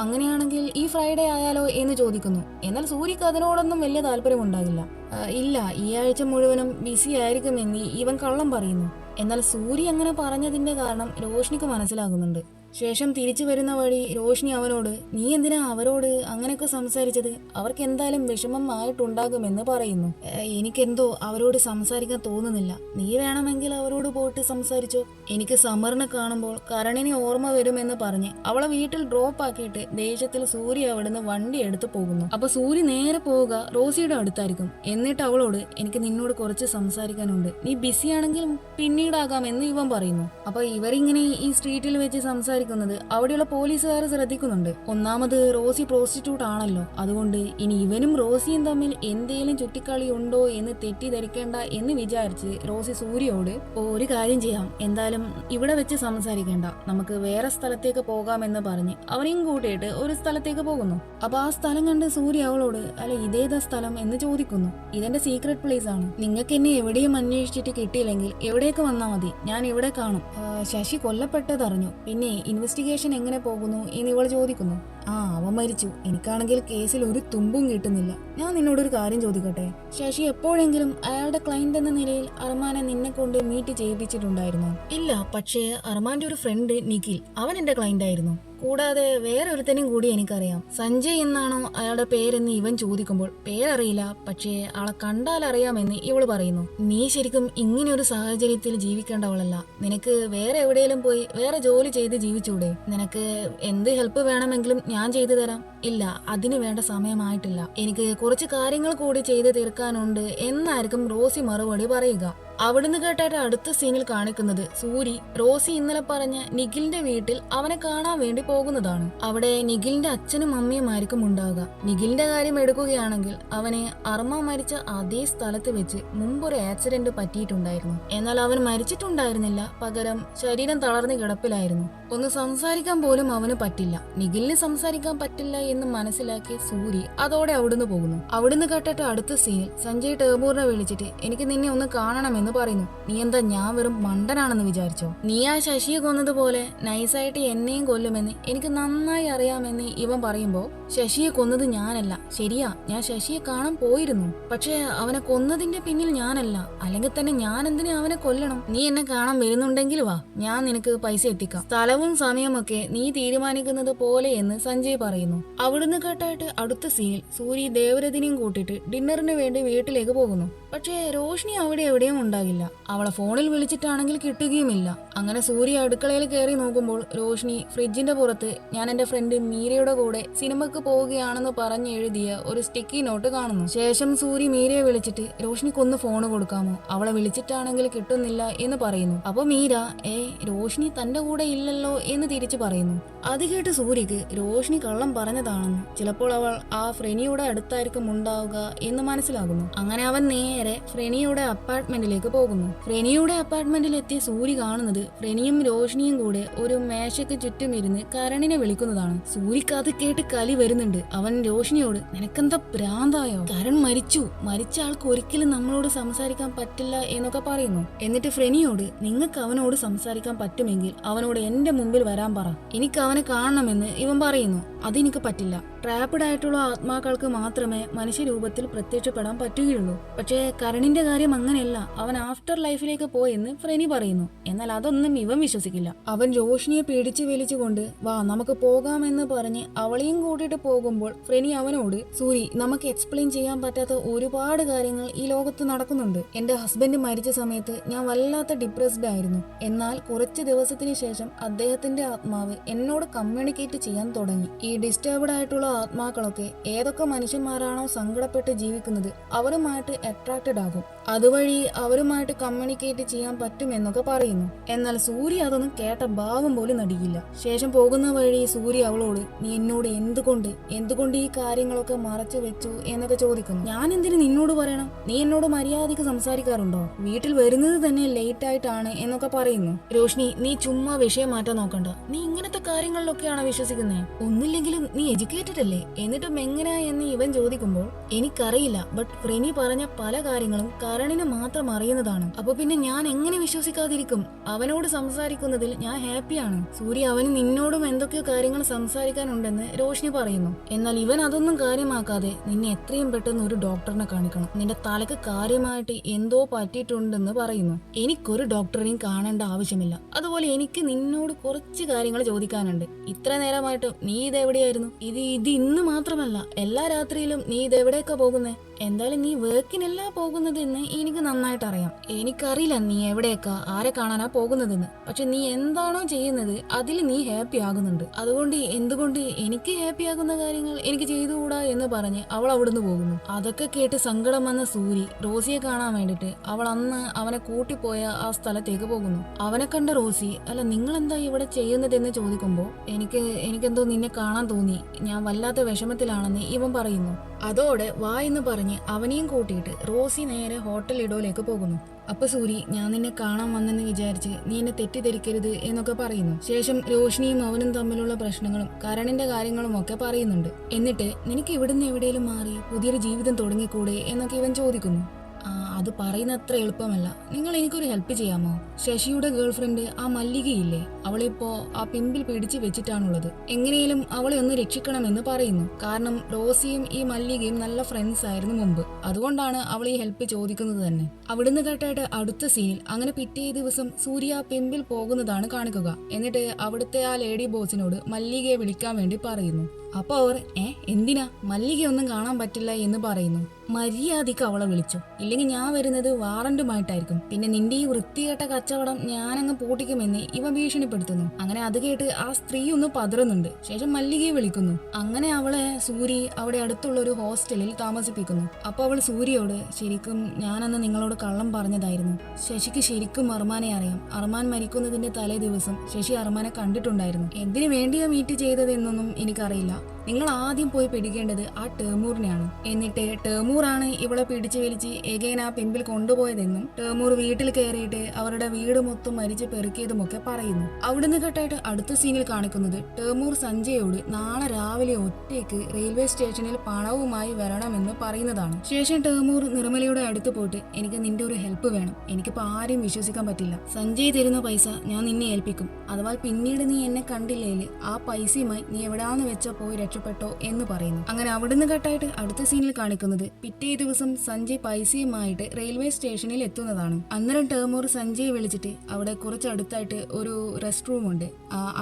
അങ്ങനെയാണെങ്കിൽ ഈ ഫ്രൈഡേ ആയാലോ എന്ന് ചോദിക്കുന്നു. എന്നാൽ സൂര്യക്ക് അതിനോടൊന്നും വലിയ താല്പര്യമുണ്ടാകില്ല. ഇല്ല, ഈ ആഴ്ച മുഴുവനും ബിസി ആയിരിക്കുമെന്ന് ഇവൻ കള്ളം പറയുന്നു. എന്നാൽ സൂര്യ അങ്ങനെ പറഞ്ഞതിന്റെ കാരണം രോഷിനിക്ക് മനസ്സിലാകുന്നുണ്ട്. ശേഷം തിരിച്ചു വരുന്ന വഴി രോഷിനി അവനോട് നീ എന്തിനാ അവരോട് അങ്ങനെയൊക്കെ സംസാരിച്ചത്? അവർക്ക് എന്തായാലും വിഷമമായിട്ടുണ്ടാകുമെന്ന് പറയുന്നു. എനിക്കെന്തോ അവരോട് സംസാരിക്കാൻ തോന്നുന്നില്ല. നീ വേണമെങ്കിൽ അവരോട് പോയിട്ട് സംസാരിച്ചോ. എനിക്ക് സമറിനെ കാണുമ്പോൾ കരണിനെ ഓർമ്മ വരുമെന്ന് പറഞ്ഞ് അവളെ വീട്ടിൽ ഡ്രോപ്പ് ആക്കിയിട്ട് ദേഷ്യത്തിൽ സൂര്യ അവിടുന്ന് വണ്ടി എടുത്ത് പോകുന്നു. അപ്പൊ സൂര്യ നേരെ പോവുക റോസിയുടെ അടുത്തായിരിക്കും. എന്നിട്ട് അവളോട് എനിക്ക് നിന്നോട് കുറച്ച് സംസാരിക്കാനുണ്ട്, നീ ബിസി ആണെങ്കിൽ പിന്നീടാകാം എന്ന് ഇവൻ പറയുന്നു. അപ്പൊ ഇവരിങ്ങനെ ഈ സ്ട്രീറ്റിൽ വെച്ച് സംസാരിക്കുന്നത് അവിടെയുള്ള പോലീസുകാർ ശ്രദ്ധിക്കുന്നുണ്ട്. ഒന്നാമത് റോസി പ്രോസ്റ്റിറ്റ്യൂട്ട് ആണല്ലോ, അതുകൊണ്ട് ഇനി ഇവനും റോസിയും തമ്മിൽ എന്തേലും ചുറ്റിക്കളി ഉണ്ടോ എന്ന് തെറ്റിദ്ധരിക്കേണ്ട എന്ന് വിചാരിച്ച് റോസി സൂര്യയോട് ഒരു കാര്യം ചെയ്യാം, എന്തായാലും ഇവിടെ വെച്ച് സംസാരിക്കേണ്ട, നമുക്ക് വേറെ സ്ഥലത്തേക്ക് പോകാമെന്ന് പറഞ്ഞ് അവനെയും കൂട്ടിയിട്ട് ഒരു സ്ഥലത്തേക്ക് പോകുന്നു. അപ്പൊ ആ സ്ഥലം കണ്ട് സൂര്യ അവളോട് അല്ല ഇതേതാ സ്ഥലം എന്ന് ചോദിക്കുന്നു. ഇതെന്റെ സീക്രട്ട് പ്ലേസ് ആണ്, നിങ്ങൾക്ക് എന്നെ എവിടെയും അന്വേഷിച്ചിട്ട് കിട്ടിയില്ലെങ്കിൽ എവിടേക്ക് വന്നാൽ മതി, ഞാൻ ഇവിടെ കാണും. ശശി കൊല്ലപ്പെട്ടതറിഞ്ഞു, പിന്നെ ഇൻവെസ്റ്റിഗേഷൻ എങ്ങനെ പോകുന്നു എന്ന് ഇവൾ ചോദിക്കുന്നു. അവൻ മരിച്ചു, എനിക്കാണെങ്കിൽ കേസിൽ ഒരു തുമ്പും കിട്ടുന്നില്ല. ഞാൻ നിന്നോടൊരു കാര്യം ചോദിക്കട്ടെ, ശശി എപ്പോഴെങ്കിലും അയാളുടെ ക്ലയന്റ് എന്ന നിലയിൽ അർമാനെ നിന്നെ കൊണ്ട് മീറ്റ് ചെയ്യിപ്പിച്ചിട്ടുണ്ടായിരുന്നോ? ഇല്ല, പക്ഷേ അർമാന്റെ ഒരു ഫ്രണ്ട് നിഖിൽ, അവൻ എന്റെ ക്ലയന്റ് ആയിരുന്നു. കൂടാതെ വേറെ ഒരുത്തനും കൂടി എനിക്കറിയാം, സഞ്ജയ് എന്നാണോ അയാളുടെ പേരെന്ന് ഇവൻ ചോദിക്കുമ്പോൾ പേരറിയില്ല, പക്ഷേ ആളെ കണ്ടാൽ അറിയാമെന്ന് ഇവള് പറയുന്നു. നീ ശരിക്കും ഇങ്ങനെ ഒരു സാഹചര്യത്തിൽ ജീവിക്കേണ്ടവളല്ല, നിനക്ക് വേറെ എവിടെയെങ്കിലും പോയി വേറെ ജോലി ചെയ്ത് ജീവിച്ചൂടെ? നിനക്ക് എന്ത് ഹെൽപ്പ് വേണമെങ്കിലും ഞാൻ ചെയ്തു തരാം. ഇല്ല, അതിന് വേണ്ട സമയമായിട്ടില്ല, എനിക്ക് കുറച്ച് കാര്യങ്ങൾ കൂടി ചെയ്ത് തീർക്കാനുണ്ട് എന്നായിരിക്കും റോസി മറുപടി പറയുക. അവിടുന്ന് കേട്ടായിട്ട് അടുത്ത സീനിൽ കാണിക്കുന്നത് സൂരി റോസി ഇന്നലെ പറഞ്ഞ നിഖിലിന്റെ വീട്ടിൽ അവനെ കാണാൻ വേണ്ടി പോകുന്നതാണ്. അവിടെ നിഖിലിന്റെ അച്ഛനും അമ്മയുമായിരിക്കും ഉണ്ടാവുക. നിഖിലിന്റെ കാര്യം എടുക്കുകയാണെങ്കിൽ അവനെ അർമ്മ മരിച്ച അതേ സ്ഥലത്ത് വെച്ച് മുമ്പൊരു ആക്സിഡന്റ് പറ്റിയിട്ടുണ്ടായിരുന്നു. എന്നാൽ അവൻ മരിച്ചിട്ടുണ്ടായിരുന്നില്ല, പകരം ശരീരം തളർന്ന് കിടപ്പിലായിരുന്നു. ഒന്ന് സംസാരിക്കാൻ പോലും അവന് പറ്റില്ല. നിഖിലിന് സംസാരിക്കാൻ പറ്റില്ല എന്ന് മനസ്സിലാക്കി സൂരി അതോടെ അവിടുന്ന് പോകുന്നു. അവിടുന്ന് കേട്ടിട്ട് അടുത്ത സീനിൽ സഞ്ജയ് ടേബൂറിനെ വിളിച്ചിട്ട് എനിക്ക് നിന്നെ ഒന്ന് കാണണമെന്ന് പറയുന്നു. നീ എന്താ ഞാൻ വെറും മണ്ടനാണെന്ന് വിചാരിച്ചോ? നീ ആ ശശിയെ കൊന്നതുപോലെ നൈസായിട്ട് എന്നെയും കൊല്ലുമെന്ന് എനിക്ക് നന്നായി അറിയാമെന്ന് ഇവൻ പറയുമ്പോ ശശിയെ കൊന്നത് ഞാനല്ല. ശരിയാ, ഞാൻ ശശിയെ കാണാൻ പോയിരുന്നു, പക്ഷെ അവനെ കൊന്നതിന്റെ പിന്നിൽ ഞാനല്ല. അല്ലെങ്കിൽ തന്നെ ഞാൻ എന്തിനു അവനെ കൊല്ലണം? നീ എന്നെ കാണാൻ വരുന്നുണ്ടെങ്കിൽ വാ, ഞാൻ നിനക്ക് പൈസ എത്തിക്കാം. സ്ഥലവും സമയമൊക്കെ നീ തീരുമാനിക്കുന്നത് പോലെ എന്ന് സഞ്ജയ് പറയുന്നു. അവിടുന്ന് കേട്ടായിട്ട് അടുത്ത സീനിൽ സൂരി ദേവരഥിനെയും കൂട്ടിയിട്ട് ഡിന്നറിന് വേണ്ടി വീട്ടിലേക്ക് പോകുന്നു. പക്ഷേ രോഷിനി അവിടെ എവിടെയും ഉണ്ടാകില്ല. അവളെ ഫോണിൽ വിളിച്ചിട്ടാണെങ്കിൽ കിട്ടുകയുമില്ല. അങ്ങനെ സൂര്യ അടുക്കളയിൽ കയറി നോക്കുമ്പോൾ രോഷിനി ഫ്രിഡ്ജിന്റെ പുറത്ത് ഞാൻ എന്റെ ഫ്രണ്ട് മീരയുടെ കൂടെ സിനിമക്ക് പോവുകയാണെന്ന് പറഞ്ഞ് എഴുതിയ ഒരു സ്റ്റിക്കി നോട്ട് കാണുന്നു. ശേഷം സൂര്യ മീരയെ വിളിച്ചിട്ട് രോഷിനിക്കൊന്ന് ഫോണ് കൊടുക്കാമോ, അവളെ വിളിച്ചിട്ടാണെങ്കിൽ കിട്ടുന്നില്ല എന്ന് പറയുന്നു. അപ്പൊ മീര രോഷിനി തന്റെ കൂടെ ഇല്ലല്ലോ എന്ന് തിരിച്ചു പറയുന്നു. അത് കേട്ട് സൂര്യക്ക് രോഷിനി കള്ളം പറഞ്ഞതാണെന്ന്, ചിലപ്പോൾ അവൾ ആ ഫ്രെനിയുടെ അടുത്തായിരിക്കും ഉണ്ടാവുക എന്ന് മനസ്സിലാകുന്നു. അങ്ങനെ അവൻ നേരെ ഫ്രെനിയുടെ അപ്പാർട്ട്മെന്റിലേക്ക് പോകുന്നു. ഫ്രെനിയുടെ അപ്പാർട്ട്മെന്റിൽ എത്തിയ സൂര്യ കാണുന്നത് ഫ്രെനിയും രോഷിനിയും കൂടെ ഒരു മേശയ്ക്ക് ചുറ്റും ഇരുന്ന് കരണിനെ വിളിക്കുന്നതാണ്. സൂര്യക്ക് അത് കേട്ട് കലി വരുന്നുണ്ട്. അവൻ രോഷിനിയോട് നിനക്കെന്താ ഭ്രാന്തായോ? കരൺ മരിച്ച ആൾക്ക് ഒരിക്കലും നമ്മളോട് സംസാരിക്കാൻ പറ്റില്ല എന്നൊക്കെ പറയുന്നു. എന്നിട്ട് ഫ്രെനിയോട് നിങ്ങൾക്ക് അവനോട് സംസാരിക്കാൻ പറ്റുമെങ്കിൽ അവനോട് എന്റെ മുമ്പിൽ വരാൻ പറ, എനിക്ക് അവനെ കാണണമെന്ന് ഇവൻ പറയുന്നു. അതെനിക്ക് പറ്റില്ല, ട്രാപ്പിഡ് ആയിട്ടുള്ള ആത്മാക്കൾക്ക് മാത്രമേ മനുഷ്യരൂപത്തിൽ പ്രത്യക്ഷപ്പെടാൻ പറ്റുകയുള്ളൂ. പക്ഷേ കരണിന്റെ കാര്യം അങ്ങനെയല്ല, അവൻ അവൻ ആഫ്റ്റർ ലൈഫിലേക്ക് പോയെന്ന് ഫ്രെനി പറയുന്നു. എന്നാൽ അതൊന്നും ഇവൻ വിശ്വസിക്കില്ല. അവൻ റോഷിനിയെ പിടിച്ചു വലിച്ചുകൊണ്ട് വാ നമുക്ക് പോകാമെന്ന് പറഞ്ഞ് അവളെയും കൂട്ടിയിട്ട് പോകുമ്പോൾ ഫ്രെനി അവനോട് സൂരി, നമുക്ക് എക്സ്പ്ലെയിൻ ചെയ്യാൻ പറ്റാത്ത ഒരുപാട് കാര്യങ്ങൾ ഈ ലോകത്ത് നടക്കുന്നുണ്ട്. എന്റെ ഹസ്ബൻഡ് മരിച്ച സമയത്ത് ഞാൻ വല്ലാത്ത ഡിപ്രസ്ഡ് ആയിരുന്നു. എന്നാൽ കുറച്ച് ദിവസത്തിന് ശേഷം അദ്ദേഹത്തിന്റെ ആത്മാവ് എന്നോട് കമ്മ്യൂണിക്കേറ്റ് ചെയ്യാൻ തുടങ്ങി. ഈ ഡിസ്റ്റർബ്ഡ് ആയിട്ടുള്ള ആത്മാക്കളൊക്കെ ഏതൊക്കെ മനുഷ്യന്മാരാണോ സങ്കടപ്പെട്ട് ജീവിക്കുന്നത് അവരുമായിട്ട് അട്രാക്റ്റഡ് ആകും. അതുവഴി അവരുമായിട്ട് കമ്മ്യൂണിക്കേറ്റ് ചെയ്യാൻ പറ്റുമെന്നൊക്കെ പറയുന്നു. എന്നാൽ സൂര്യ അതൊന്നും കേട്ട ഭാവം പോലും നടിക്കില്ല. ശേഷം പോകുന്ന വഴി സൂര്യ അവളോട് നീ എന്നോട് എന്തുകൊണ്ട് ഈ കാര്യങ്ങളൊക്കെ മറച്ചു വെച്ചു എന്നൊക്കെ ചോദിക്കുന്നു. ഞാൻ എന്തിനു നിന്നോട് പറയണം? നീ എന്നോട് മര്യാദയ്ക്ക് സംസാരിക്കാറുണ്ടോ? വീട്ടിൽ വരുന്നത് തന്നെ ലേറ്റ് ആയിട്ടാണ് എന്നൊക്കെ പറയുന്നു. റോഷിനി, നീ ചുമ്മാ വിഷയം മാറ്റാൻ നോക്കണ്ട. നീ ഇങ്ങനത്തെ കാര്യങ്ങളിലൊക്കെയാണ് വിശ്വസിക്കുന്നത്. ഒന്നില്ലെങ്കിലും നീ എഡ്യൂക്കേറ്റഡ് അല്ലേ? എന്നിട്ടും എങ്ങനെയാ എന്ന് ഇവൻ ചോദിക്കുമ്പോൾ എനിക്കറിയില്ല, ബട്ട് ഫ്രെനി പറഞ്ഞ പല കാര്യങ്ങളും കരണിന് മാത്രം അറിയുന്നതാണ്. അപ്പൊ പിന്നെ ഞാൻ എങ്ങനെ വിശ്വസിക്കാതിരിക്കും? അവനോട് സംസാരിക്കുന്നതിൽ ഞാൻ ഹാപ്പിയാണ്. സൂര്യ, അവന് നിന്നോടും എന്തൊക്കെയോ കാര്യങ്ങൾ സംസാരിക്കാനുണ്ടെന്ന് റോഷിനി പറയുന്നു. എന്നാൽ ഇവൻ അതൊന്നും കാര്യമാക്കാതെ നിന്നെ എത്രയും പെട്ടെന്ന് ഒരു ഡോക്ടറിനെ കാണിക്കണം. നിന്റെ തലക്ക് കാര്യമായിട്ട് എന്തോ പറ്റിയിട്ടുണ്ടെന്ന് പറയുന്നു. എനിക്കൊരു ഡോക്ടറിനെയും കാണേണ്ട ആവശ്യമില്ല. അതുപോലെ എനിക്ക് നിന്നോട് കുറച്ച് കാര്യങ്ങൾ ചോദിക്കാനുണ്ട്. ഇത്ര നേരമായിട്ട് നീ ഇതെവിടെയായിരുന്നു? ഇത് ഇന്ന് മാത്രമല്ല, എല്ലാ രാത്രിയിലും നീ ഇതെവിടെയൊക്കെ പോകുന്നേ? എന്തായാലും നീ വർക്കിനല്ല പോകുന്നതെന്ന് എനിക്ക് നന്നായിട്ട് അറിയാം. എനിക്കറിയില്ല നീ എവിടെയൊക്കെ ആരെ കാണാനാ പോകുന്നതെന്ന്. പക്ഷെ നീ എന്താണോ ചെയ്യുന്നത് അതിൽ നീ ഹാപ്പി ആകുന്നുണ്ട്. അതുകൊണ്ട് എന്തുകൊണ്ട് എനിക്ക് ഹാപ്പി ആകുന്ന കാര്യങ്ങൾ എനിക്ക് ചെയ്തുകൂടാ എന്ന് പറഞ്ഞ് അവൾ അവിടുന്ന് പോകുന്നു. അതൊക്കെ കേട്ട് സങ്കടം വന്ന സൂരി റോസിയെ കാണാൻ വേണ്ടിട്ട് അവൾ അന്ന് അവനെ കൂട്ടിപ്പോയ ആ സ്ഥലത്തേക്ക് പോകുന്നു. അവനെ കണ്ട റോസി, അല്ല നിങ്ങൾ എന്താ ഇവിടെ ചെയ്യുന്നതെന്ന് ചോദിക്കുമ്പോൾ എനിക്കെന്തോ നിന്നെ കാണാൻ തോന്നി, ഞാൻ വല്ലാത്ത വിഷമത്തിലാണെന്ന് ഇവൻ പറയുന്നു. അതോടെ വാ എന്ന് പറഞ്ഞ് അവനെയും കൂട്ടിയിട്ട് റോസി നേരെ ഹോട്ടൽ ഇഡോയിലേക്ക് പോകുന്നു. അപ്പൊ സൂരി, ഞാൻ നിന്നെ കാണാൻ വന്നെന്ന് വിചാരിച്ച് നീ എന്നെ തെറ്റിദ്ധരിക്കരുത് എന്നൊക്കെ പറയുന്നു. ശേഷം റോഷിനിയും അവനും തമ്മിലുള്ള പ്രശ്നങ്ങളും കരണിന്റെ കാര്യങ്ങളും ഒക്കെ പറയുന്നുണ്ട്. എന്നിട്ട് നിനക്ക് ഇവിടുന്ന് എവിടെയും മാറി പുതിയൊരു ജീവിതം തുടങ്ങിക്കൂടെ എന്നൊക്കെ ഇവൻ ചോദിക്കുന്നു. അത് പറയുന്ന അത്ര എളുപ്പമല്ല. നിങ്ങൾ എനിക്കൊരു ഹെൽപ്പ് ചെയ്യാമോ? ശശിയുടെ ഗേൾഫ്രണ്ട് ആ മല്ലികയില്ലേ, അവളിപ്പോ ആ പിമ്പിൽ പിടിച്ചു വെച്ചിട്ടാണുള്ളത്. എങ്ങനെയും അവളെ ഒന്ന് രക്ഷിക്കണമെന്ന് പറയുന്നു. കാരണം റോസിയും ഈ മല്ലികയും നല്ല ഫ്രണ്ട്സ് ആയിരുന്നു മുമ്പ്. അതുകൊണ്ടാണ് അവൾ ഈ ഹെൽപ്പ് ചോദിക്കുന്നത് തന്നെ. അവിടുന്ന് കേട്ടായിട്ട് അടുത്ത സീനിൽ അങ്ങനെ പിറ്റേ ദിവസം സൂര്യ ആ പിമ്പിൽ പോകുന്നതാണ് കാണിക്കുക. എന്നിട്ട് അവിടുത്തെ ആ ലേഡി ബോസിനോട് മല്ലികയെ വിളിക്കാൻ വേണ്ടി പറയുന്നു. അപ്പൊ അവർ എന്തിനാ? മല്ലികയൊന്നും കാണാൻ പറ്റില്ല എന്ന് പറയുന്നു. മര്യാദയ്ക്ക് അവളെ വിളിച്ചു, ഇല്ലെങ്കിൽ ഞാൻ വരുന്നത് വാറന്റുമായിട്ടായിരിക്കും. പിന്നെ നിന്റെ ഈ വൃത്തികെട്ട കച്ചവടം ഞാനങ്ങ് പൂട്ടിക്കുമെന്ന് ഇവ ഭീഷണിപ്പെടുത്തുന്നു. അങ്ങനെ അത് കേട്ട് ആ സ്ത്രീ ഒന്ന് പതറുന്നുണ്ട്. ശേഷം മല്ലികയെ വിളിക്കുന്നു. അങ്ങനെ അവളെ സൂരി അവിടെ അടുത്തുള്ള ഒരു ഹോസ്റ്റലിൽ താമസിപ്പിക്കുന്നു. അപ്പൊ അവൾ സൂര്യയോട്, ശരിക്കും ഞാനന്ന് നിങ്ങളോട് കള്ളം പറഞ്ഞതായിരുന്നു. ശശിക്ക് ശരിക്കും അർമാനെ അറിയാം. അർമാൻ മരിക്കുന്നതിന്റെ തലേ ദിവസം ശശി അർമാനെ കണ്ടിട്ടുണ്ടായിരുന്നു. എന്തിനു വേണ്ടിയാ മീറ്റ് ചെയ്തതെന്നൊന്നും എനിക്കറിയില്ല. നിങ്ങൾ ആദ്യം പോയി പിടിക്കേണ്ടത് ആ ടേമൂറിനെയാണ്. എന്നിട്ട് ടേമൂറാണ് ഇവളെ പിടിച്ചു വലിച്ച് എഗൈൻ ആ പിമ്പിൽ കൊണ്ടുപോയതെന്നും ടേമൂർ വീട്ടിൽ കയറിയിട്ട് അവരുടെ വീട് മൊത്തം മരിച്ച് പെറുക്കിയതുമൊക്കെ പറയുന്നു. അവിടുന്ന് കേട്ടായിട്ട് അടുത്ത സീനിൽ കാണിക്കുന്നത് ടേമൂർ സഞ്ജയോട് നാളെ രാവിലെ ഒറ്റയ്ക്ക് റെയിൽവേ സ്റ്റേഷനിൽ പണവുമായി വരണമെന്ന് പറയുന്നതാണ്. ശേഷം ടേമൂർ നിർമ്മലയുടെ അടുത്ത് പോയിട്ട് എനിക്ക് നിന്റെ ഒരു ഹെൽപ്പ് വേണം. എനിക്കിപ്പോ ആരെയും വിശ്വസിക്കാൻ പറ്റില്ല. സഞ്ജയ് തരുന്ന പൈസ ഞാൻ നിന്നെ ഏൽപ്പിക്കും. അഥവാ പിന്നീട് നീ എന്നെ കണ്ടില്ലേല് ആ പൈസയുമായി നീ എവിടാന്ന് വെച്ചാ പോയി രക്ഷപ്പെട്ടോ എന്ന് പറയുന്നു. അങ്ങനെ അവിടുന്ന് കേട്ടായിട്ട് അടുത്ത സീനിൽ കാണിക്കുന്നത് പിറ്റേ ദിവസം സഞ്ജയ് പൈസയുമായിട്ട് റെയിൽവേ സ്റ്റേഷനിൽ എത്തുന്നതാണ്. അന്നേരം ടേമൂർ സഞ്ജയ് വിളിച്ചിട്ട് അവിടെ കുറച്ച് അടുത്തായിട്ട് ഒരു റെസ്റ്റ് റൂം ഉണ്ട്.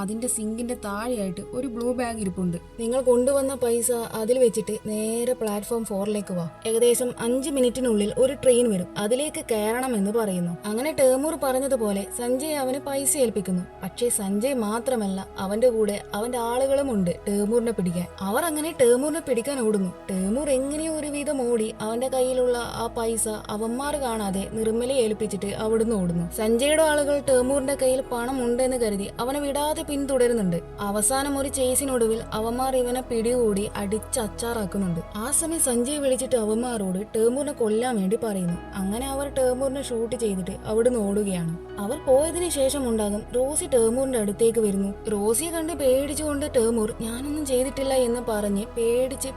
അതിന്റെ സിങ്കിന്റെ താഴെയായിട്ട് ഒരു ബ്ലൂ ബാഗ് ഇരിപ്പുണ്ട്. നിങ്ങൾ കൊണ്ടുവന്ന പൈസ അതിൽ വെച്ചിട്ട് നേരെ പ്ലാറ്റ്ഫോം 4ലേക്ക് വാ. ഏകദേശം 5 മിനിറ്റിനുള്ളിൽ ഒരു ട്രെയിൻ വരും, അതിലേക്ക് കയറണം എന്ന് പറയുന്നു. അങ്ങനെ ടേമൂർ പറഞ്ഞതുപോലെ സഞ്ജയ് അവന് പൈസ ഏൽപ്പിക്കുന്നു. പക്ഷേ സഞ്ജയ് മാത്രമല്ല, അവന്റെ കൂടെ അവന്റെ ആളുകളും ഉണ്ട് ടേമൂറിനെ പിടിക്കാൻ. അവർ അങ്ങനെ ടേമൂറിനെ പിടിക്കാൻ ഓടുന്നു. ടേമൂർ എങ്ങനെയോ ഒരു വിധം ഓടി അവന്റെ കയ്യിലുള്ള ആ പൈസ അവന്മാർ കാണാതെ നിർമ്മലയെ ഏൽപ്പിച്ചിട്ട് അവിടുന്ന് ഓടുന്നു. സഞ്ജയുടെ ആളുകൾ ടേമൂറിന്റെ കയ്യിൽ പണം ഉണ്ടെന്ന് കരുതി അവനെ വിടാതെ പിന്തുടരുന്നുണ്ട്. അവസാനം ഒരു ചേസിനൊടുവിൽ അവന്മാർ ഇവനെ പിടികൂടി അടിച്ച് അച്ചാറാക്കുന്നുണ്ട്. ആ സമയം സഞ്ജയ് വിളിച്ചിട്ട് അവന്മാരോട് ടേമൂറിനെ കൊല്ലാൻ വേണ്ടി പറയുന്നു. അങ്ങനെ അവർ ടേമൂറിനെ ഷൂട്ട് ചെയ്തിട്ട് അവിടുന്ന് ഓടുകയാണ്. അവർ പോയതിനു ശേഷം ഉണ്ടാകും റോസി ടേമൂറിന്റെ അടുത്തേക്ക് വരുന്നു. റോസിയെ കണ്ട് പേടിച്ചുകൊണ്ട് ടേമൂർ ഞാനൊന്നും ചെയ്തിട്ടില്ല പറ്റില്ല എന്ന് പറഞ്ഞ് പേടിച്ച്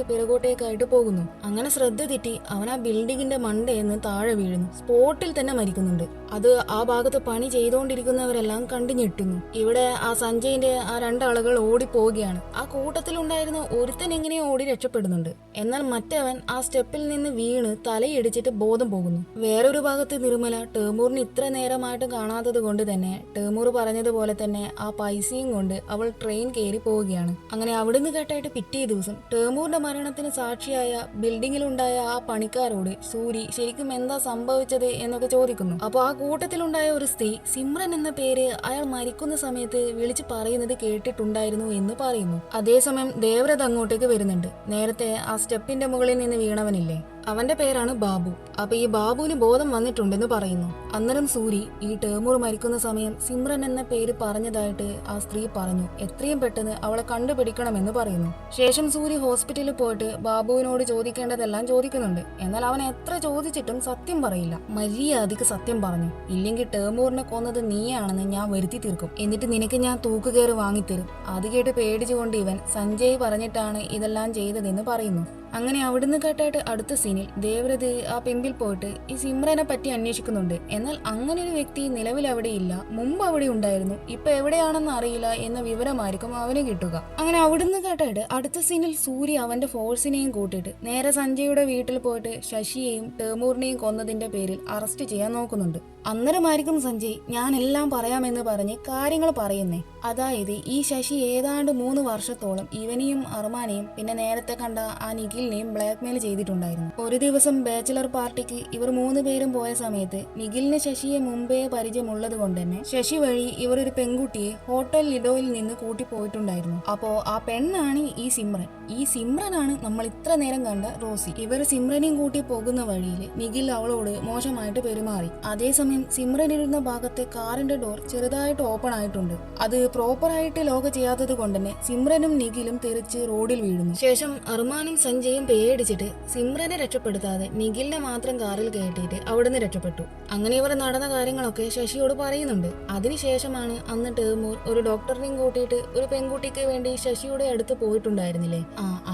പിറകോട്ടേക്കായിട്ട് പോകുന്നു. അങ്ങനെ ശ്രദ്ധ തെറ്റി അവൻ ആ ബിൽഡിങ്ങിന്റെ മണ്ടയെന്ന് താഴെ വീഴുന്നു. സ്പോട്ടിൽ തന്നെ മരിക്കുന്നുണ്ട്. അത് ആ ഭാഗത്ത് പണി ചെയ്തുകൊണ്ടിരിക്കുന്നവരെല്ലാം കണ്ടു ഞെട്ടുന്നു. ഇവിടെ ആ സഞ്ജയിന്റെ ആ രണ്ടാളുകൾ ഓടിപ്പോവുകയാണ്. ആ കൂട്ടത്തിലുണ്ടായിരുന്ന ഒരുത്തൻ എങ്ങനെയോ ഓടി രക്ഷപ്പെടുന്നുണ്ട്. എന്നാൽ മറ്റവൻ ആ സ്റ്റെപ്പിൽ നിന്ന് വീണ് തലയിടിച്ചിട്ട് ബോധം പോകുന്നു. വേറൊരു ഭാഗത്ത് നിർമ്മല ടേമൂറിന് ഇത്ര നേരമായിട്ട് കാണാത്തത് കൊണ്ട് തന്നെ ടേമൂർ പറഞ്ഞതുപോലെ തന്നെ ആ പൈസയും കൊണ്ട് അവൾ ട്രെയിൻ കയറി പോവുകയാണ്. അങ്ങനെ അവിടുന്ന് കേട്ടായിട്ട് പിറ്റേ ദിവസം ടേമൂറിന്റെ മരണത്തിന് സാക്ഷിയായ ബിൽഡിങ്ങിലുണ്ടായ ആ പണിക്കാരോട് സൂരി ശരിക്കും എന്താ സംഭവിച്ചത് എന്നൊക്കെ ചോദിക്കുന്നു. അപ്പോൾ ആ കൂട്ടത്തിലുണ്ടായ ഒരു സ്ത്രീ സിമ്രൻ എന്ന പേര് അയാൾ മരിക്കുന്ന സമയത്ത് വിളിച്ചു പറയുന്നത് കേട്ടിട്ടുണ്ടായിരുന്നു എന്ന് പറയുന്നു. അതേസമയം ദേവ്രത് അങ്ങോട്ടേക്ക് വരുന്നുണ്ട്. നേരത്തെ ആ സ്റ്റെപ്പിന്റെ മുകളിൽ നിന്ന് വീണവനില്ലേ, അവന്റെ പേരാണ് ബാബു. അപ്പൊ ഈ ബാബുവിന് ബോധം വന്നിട്ടുണ്ടെന്ന് പറയുന്നു. അന്നേരം സൂരി ഈ ടേമൂർ മരിക്കുന്ന സമയം സിമ്രൻ എന്ന പേര് പറഞ്ഞതായിട്ട് ആ സ്ത്രീ പറഞ്ഞു. എത്രയും പെട്ടെന്ന് അവളെ കണ്ടുപിടിക്കണമെന്ന് പറയുന്നു. ശേഷം സൂരി ഹോസ്പിറ്റലിൽ പോയിട്ട് ബാബുവിനോട് ചോദിക്കേണ്ടതെല്ലാം ചോദിക്കുന്നുണ്ട്. എന്നാൽ അവൻ എത്ര ചോദിച്ചിട്ടും സത്യം പറയില്ല. മര്യാദയ്ക്ക് സത്യം പറഞ്ഞു, ഇല്ലെങ്കിൽ ടേമൂറിനെ കൊന്നത് നീയാണെന്ന് ഞാൻ വരുത്തി തീർക്കും, എന്നിട്ട് നിനക്ക് ഞാൻ തൂക്കുകയറ് വാങ്ങിത്തരും. അത് കേട്ട് പേടിച്ചുകൊണ്ട് ഇവൻ സഞ്ജയ് പറഞ്ഞിട്ടാണ് ഇതെല്ലാം ചെയ്തതെന്ന് പറയുന്നു. അങ്ങനെ അവിടുന്ന് കേട്ടായിട്ട് അടുത്ത സീനിൽ ദേവ്രത് ആ പെമ്പിൽ പോയിട്ട് ഈ സിമ്രനെ പറ്റി അന്വേഷിക്കുന്നുണ്ട്. എന്നാൽ അങ്ങനെ ഒരു വ്യക്തി നിലവിൽ അവിടെ ഇല്ല, മുമ്പ് അവിടെ ഉണ്ടായിരുന്നു, ഇപ്പൊ എവിടെയാണെന്ന് അറിയില്ല എന്ന വിവരമായിരിക്കും അവന് കിട്ടുക. അങ്ങനെ അവിടുന്ന് കേട്ടായിട്ട് അടുത്ത സീനിൽ സൂര്യ അവന്റെ ഫോഴ്സിനെയും കൂട്ടിയിട്ട് നേരെ സഞ്ജയുടെ വീട്ടിൽ പോയിട്ട് ശശിയെയും ടേമൂറിനെയും കൊന്നതിന്റെ പേരിൽ അറസ്റ്റ് ചെയ്യാൻ നോക്കുന്നുണ്ട്. അന്നേരമായിരിക്കും സഞ്ജയ് ഞാൻ എല്ലാം പറയാമെന്ന് പറഞ്ഞ് കാര്യങ്ങൾ പറയുന്നേ. അതായത് ഈ ശശി ഏതാണ്ട് 3 വർഷത്തോളം ഇവനെയും അർമാനെയും പിന്നെ നേരത്തെ കണ്ട ആ നിഖിലിനെയും ബ്ലാക്ക്മെയിൽ ചെയ്തിട്ടുണ്ടായിരുന്നു. ഒരു ദിവസം ബാച്ചിലർ പാർട്ടിക്ക് ഇവർ 3 പേരും പോയ സമയത്ത് നിഖിലിന് ശശിയെ മുമ്പേ പരിചയമുള്ളത് കൊണ്ട് തന്നെ ശശി വഴി ഇവർ ഒരു പെൺകുട്ടിയെ ഹോട്ടൽ ലിഡോയിൽ നിന്ന് കൂട്ടിപ്പോയിട്ടുണ്ടായിരുന്നു. അപ്പോ ആ പെണ്ണാണ് ഈ സിമ്രൻ. ഈ സിമ്രനാണ് നമ്മൾ ഇത്ര നേരം കണ്ട റോസി. ഇവർ സിമ്രനെയും കൂട്ടി പോകുന്ന വഴിയിൽ നിഖിൽ അവളോട് മോശമായിട്ട് പെരുമാറി. അതേസമയം സിമ്രൻ ഇരുന്ന ഭാഗത്തെ കാറിന്റെ ഡോർ ചെറുതായിട്ട് ഓപ്പൺ ആയിട്ടുണ്ട്. അത് പ്രോപ്പറായിട്ട് ലോക്ക് ചെയ്യാത്തത് കൊണ്ട് തന്നെ സിമ്രനും നിഖിലും തെറിച്ച് റോഡിൽ വീഴുന്നു. ശേഷം അർമാനും സഞ്ജയും പേടിച്ചിട്ട് സിമ്രനെ രക്ഷപ്പെടുത്താതെ നിഖിലിനെ മാത്രം കാറിൽ കയറ്റിയിട്ട് അവിടുന്ന് രക്ഷപ്പെട്ടു. അങ്ങനെ ഇവർ നടന്ന കാര്യങ്ങളൊക്കെ ശശിയോട് പറയുന്നുണ്ട്. അതിനുശേഷമാണ് അന്ന് ടേമൂർ ഒരു ഡോക്ടറിനെയും കൂട്ടിയിട്ട് ഒരു പെൺകുട്ടിക്ക് വേണ്ടി ശശിയുടെ അടുത്ത് പോയിട്ടുണ്ടായിരുന്നില്ലേ,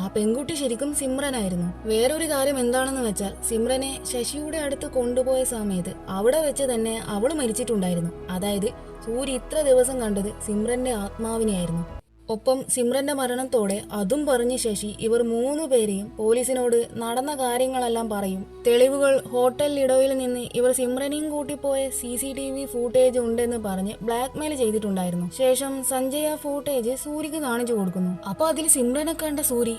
ആ പെൺകുട്ടി ശരിക്കും സിമ്രനായിരുന്നു. വേറൊരു കാര്യം എന്താണെന്ന് വെച്ചാൽ സിമ്രനെ ശശിയുടെ അടുത്ത് കൊണ്ടുപോയ സമയത്ത് അവിടെ വെച്ച് തന്നെ അവള് മരിച്ചിട്ടുണ്ടായിരുന്നു. അതായത് സൂര്യ ഇത്ര ദിവസം കണ്ടത് സിമ്രന്റെ ആത്മാവിനെയായിരുന്നു. ഒപ്പം സിമ്രന്റെ മരണത്തോടെ അതും പറഞ്ഞ് ശശി ഇവർ 3 പേരെയും പോലീസിനോട് നടന്ന കാര്യങ്ങളെല്ലാം പറയും. തെളിവുകൾ ഹോട്ടൽ ലിഡോയിൽ നിന്ന് ഇവർ സിമ്രനെയും കൂട്ടിപ്പോയ CCTV ഫൂട്ടേജ് ഉണ്ടെന്ന് പറഞ്ഞ് ബ്ലാക്ക്മെയിൽ ചെയ്തിട്ടുണ്ടായിരുന്നു. ശേഷം സഞ്ജയ് ആ ഫൂട്ടേജ് സൂര്യക്ക് കാണിച്ചു കൊടുക്കുന്നു. അപ്പൊ അതിൽ സിമ്രനെ കണ്ട സൂരി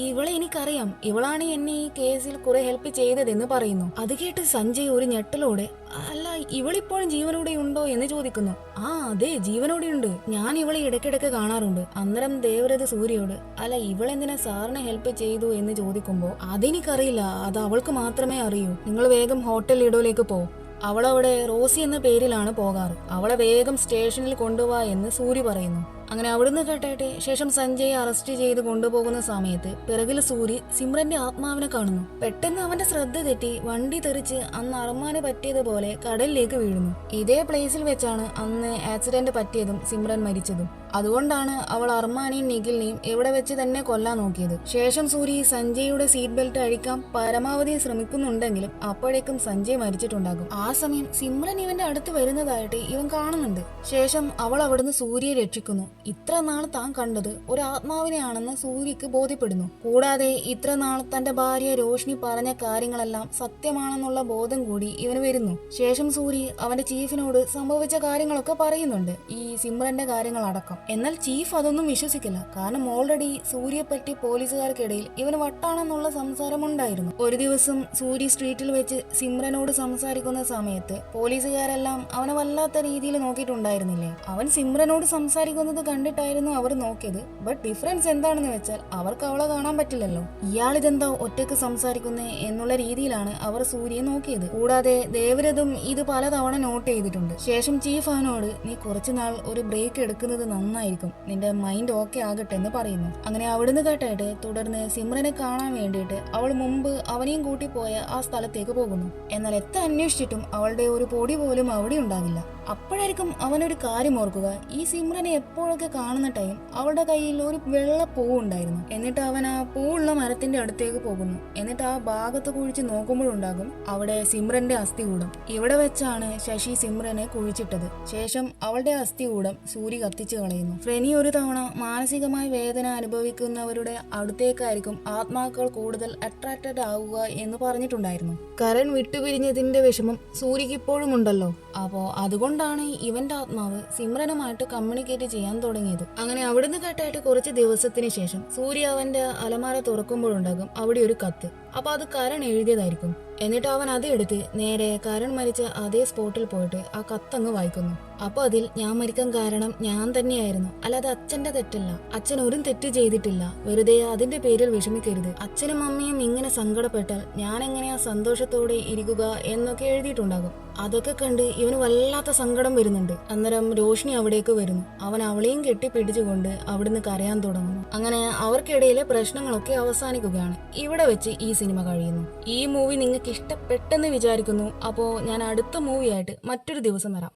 ഇവളെ എനിക്കറിയാം, ഇവളാണ് എന്നെ ഈ കേസിൽ കുറെ ഹെൽപ്പ് ചെയ്തതെന്ന് പറയുന്നു. അത് കേട്ട് സഞ്ജയ് ഒരു ഞെട്ടലോടെ അല്ല ഇവളിപ്പോഴും ജീവനോടെ ഉണ്ടോ എന്ന് ചോദിക്കുന്നു. അതെ ജീവനോടെയുണ്ട്, ഞാൻ ഇവളെ ഇടയ്ക്കിടയ്ക്ക് കാണാറുണ്ട്. അന്നേരം ദേവരത് സൂര്യയോട് അല്ല ഇവളെന്തിനാ സാറിനെ ഹെൽപ്പ് ചെയ്തു എന്ന് ചോദിക്കുമ്പോൾ അതെനിക്കറിയില്ല, അത് അവൾക്ക് മാത്രമേ അറിയൂ, നിങ്ങൾ വേഗം ഹോട്ടൽ ലിഡോയിലേക്ക് പോ, അവളവിടെ റോസി എന്ന പേരിലാണ് പോകാറ്, അവളെ വേഗം സ്റ്റേഷനിൽ കൊണ്ടുപോവാ എന്ന് സൂര്യ പറയുന്നു. അങ്ങനെ അവിടുന്ന് കേട്ടായിട്ട് ശേഷം സഞ്ജയ് അറസ്റ്റ് ചെയ്ത് കൊണ്ടുപോകുന്ന സമയത്ത് പിറകിൽ സൂര്യ സിമ്രന്റെ ആത്മാവിനെ കാണുന്നു. പെട്ടെന്ന് അവന്റെ ശ്രദ്ധ തെറ്റി വണ്ടി തെറിച്ച് അന്ന് അർമാന് പറ്റിയതുപോലെ കടലിലേക്ക് വീഴുന്നു. ഇതേ പ്ലേസിൽ വെച്ചാണ് അന്ന് ആക്സിഡന്റ് പറ്റിയതും സിമ്രൻ മരിച്ചതും. അതുകൊണ്ടാണ് അവൾ അർമാനെയും നിഖിലിനെയും ഇവിടെ വെച്ച് തന്നെ കൊല്ലാൻ നോക്കിയത്. ശേഷം സൂര്യ സഞ്ജയുടെ സീറ്റ് ബെൽറ്റ് അഴിക്കാൻ പരമാവധി ശ്രമിക്കുന്നുണ്ടെങ്കിലും അപ്പോഴേക്കും സഞ്ജയ് മരിച്ചിട്ടുണ്ടാകും. ആ സമയം സിമ്രൻ ഇവന്റെ അടുത്ത് വരുന്നതായിട്ട് ഇവൻ കാണുന്നുണ്ട്. ശേഷം അവൾ അവിടുന്ന് സൂര്യയെ രക്ഷിക്കുന്നു. ഇത്ര നാൾ താൻ കണ്ടത് ഒരു ആത്മാവിനെയാണെന്ന് സൂര്യക്ക് ബോധ്യപ്പെടുന്നു. കൂടാതെ ഇത്ര നാൾ തന്റെ ഭാര്യ രോഷ്നി പറഞ്ഞ കാര്യങ്ങളെല്ലാം സത്യമാണെന്നുള്ള ബോധം കൂടി ഇവന് വരുന്നു. ശേഷം സൂര്യ അവന്റെ ചീഫിനോട് സംഭവിച്ച കാര്യങ്ങളൊക്കെ പറയുന്നുണ്ട്, ഈ സിമ്രന്റെ കാര്യങ്ങൾ അടക്കം. എന്നാൽ ചീഫ് അതൊന്നും വിശ്വസിക്കില്ല. കാരണം ഓൾറെഡി സൂര്യയെ പറ്റി പോലീസുകാർക്കിടയിൽ ഇവന് വട്ടാണെന്നുള്ള സംസാരമുണ്ടായിരുന്നു. ഒരു ദിവസം സൂര്യ സ്ട്രീറ്റിൽ വെച്ച് സിമ്രനോട് സംസാരിക്കുന്ന സമയത്ത് പോലീസുകാരെല്ലാം അവനെ വല്ലാത്ത രീതിയിൽ നോക്കിയിട്ടുണ്ടായിരുന്നില്ലേ. അവൻ സിമ്രനോട് സംസാരിക്കുന്നത് കണ്ടിട്ടായിരുന്നു അവർ നോക്കിയത്. ബട്ട് ഡിഫറൻസ് എന്താണെന്ന് വെച്ചാൽ അവർക്ക് അവളെ കാണാൻ പറ്റില്ലല്ലോ. ഇയാളിതെന്താ ഒറ്റയ്ക്ക് സംസാരിക്കുന്നേ എന്നുള്ള രീതിയിലാണ് അവർ സൂര്യയെ നോക്കിയത്. കൂടാതെ ദേവരതും ഇത് പലതവണ നോട്ട് ചെയ്തിട്ടുണ്ട്. ശേഷം ചീഫ് അവനോട് നീ കുറച്ചുനാൾ ഒരു ബ്രേക്ക് എടുക്കുന്നത് നന്നായി നന്നായിരിക്കും, നിന്റെ മൈൻഡ് ഓക്കെ ആകട്ടെ എന്ന് പറയുന്നു. അങ്ങനെ അവിടുന്ന് കേട്ടായിട്ട് തുടർന്ന് സിമ്രനെ കാണാൻ വേണ്ടിയിട്ട് അവൾ മുമ്പ് അവനെയും കൂട്ടി പോയ ആ സ്ഥലത്തേക്ക് പോകുന്നു. എന്നാൽ എത്ര അന്വേഷിച്ചിട്ടും അവളുടെ ഒരു പൊടി പോലും അവിടെ ഉണ്ടാകില്ല. അപ്പോഴായിരിക്കും അവനൊരു കാര്യം ഓർക്കുക, ഈ സിമ്രനെ എപ്പോഴൊക്കെ കാണുന്ന ടൈം അവളുടെ കയ്യിൽ ഒരു വെള്ള പൂവ് ഉണ്ടായിരുന്നു. എന്നിട്ട് അവൻ ആ പൂവുള്ള മരത്തിന്റെ അടുത്തേക്ക് പോകുന്നു. എന്നിട്ട് ആ ഭാഗത്ത് കുഴിച്ച് നോക്കുമ്പോഴുണ്ടാകും അവിടെ സിമ്രന്റെ അസ്ഥികൂടം. ഇവിടെ വെച്ചാണ് ശശി സിമ്രനെ കുഴിച്ചിട്ടത്. ശേഷം അവളുടെ അസ്ഥികൂടം സൂര്യ കത്തിച്ചു കളയുന്നു. ഫ്രെനി ഒരു തവണ മാനസികമായ വേദന അനുഭവിക്കുന്നവരുടെ അടുത്തേക്കായിരിക്കും ആത്മാക്കൾ കൂടുതൽ അട്രാക്റ്റഡ് ആവുക എന്ന് പറഞ്ഞിട്ടുണ്ടായിരുന്നു. കരൺ വിട്ടുപിരിഞ്ഞതിന്റെ വിഷമം സൂര്യക്ക് ഇപ്പോഴും ഉണ്ടല്ലോ. അപ്പോ അതുകൊണ്ടാണ് ഇവന്റെ ആത്മാവ് സിമ്രനുമായിട്ട് കമ്മ്യൂണിക്കേറ്റ് ചെയ്യാൻ തുടങ്ങിയത്. അങ്ങനെ അവിടുന്ന് കേട്ടായിട്ട് കുറച്ച് ദിവസത്തിന് ശേഷം സൂര്യ അവന്റെ അലമാര തുറക്കുമ്പോഴുണ്ടാകും അവിടെ ഒരു കത്ത്. അപ്പൊ അത് കരൺ എഴുതിയതായിരിക്കും. എന്നിട്ട് അവൻ അത് എടുത്ത് നേരെ കരൺ മരിച്ച അതേ സ്പോട്ടിൽ പോയിട്ട് ആ കത്തങ്ങ് വായിക്കുന്നു. അപ്പൊ അതിൽ ഞാൻ മരിക്കാൻ കാരണം ഞാൻ തന്നെയായിരുന്നു, അല്ലാതെ അച്ഛന്റെ തെറ്റല്ല. അച്ഛൻ ഒരു തെറ്റ് ചെയ്തിട്ടില്ല, വെറുതെ അതിന്റെ പേരിൽ വിഷമിക്കരുത്. അച്ഛനും അമ്മയും ഇങ്ങനെ സങ്കടപ്പെട്ടാൽ ഞാൻ എങ്ങനെയാ സന്തോഷത്തോടെ ഇരിക്കുക എന്നൊക്കെ എഴുതിയിട്ടുണ്ടാകും. അതൊക്കെ കണ്ട് ഇവന് വല്ലാത്ത സങ്കടം വരുന്നുണ്ട്. അന്നേരം രോഷിനി അവിടേക്ക് വരുന്നു. അവൻ അവളെയും കെട്ടിപ്പിടിച്ചുകൊണ്ട് അവിടുന്ന് കരയാൻ തുടങ്ങുന്നു. അങ്ങനെ അവർക്കിടയിലെ പ്രശ്നങ്ങളൊക്കെ അവസാനിക്കുകയാണ്. ഇവിടെ വെച്ച് ഈ സിനിമ കഴിയുന്നു. ഈ മൂവി നിങ്ങൾക്ക് ഇഷ്ടപ്പെട്ടെന്ന് വിചാരിക്കുന്നു. അപ്പോൾ ഞാൻ അടുത്ത മൂവിയായിട്ട് മറ്റൊരു ദിവസം വരാം.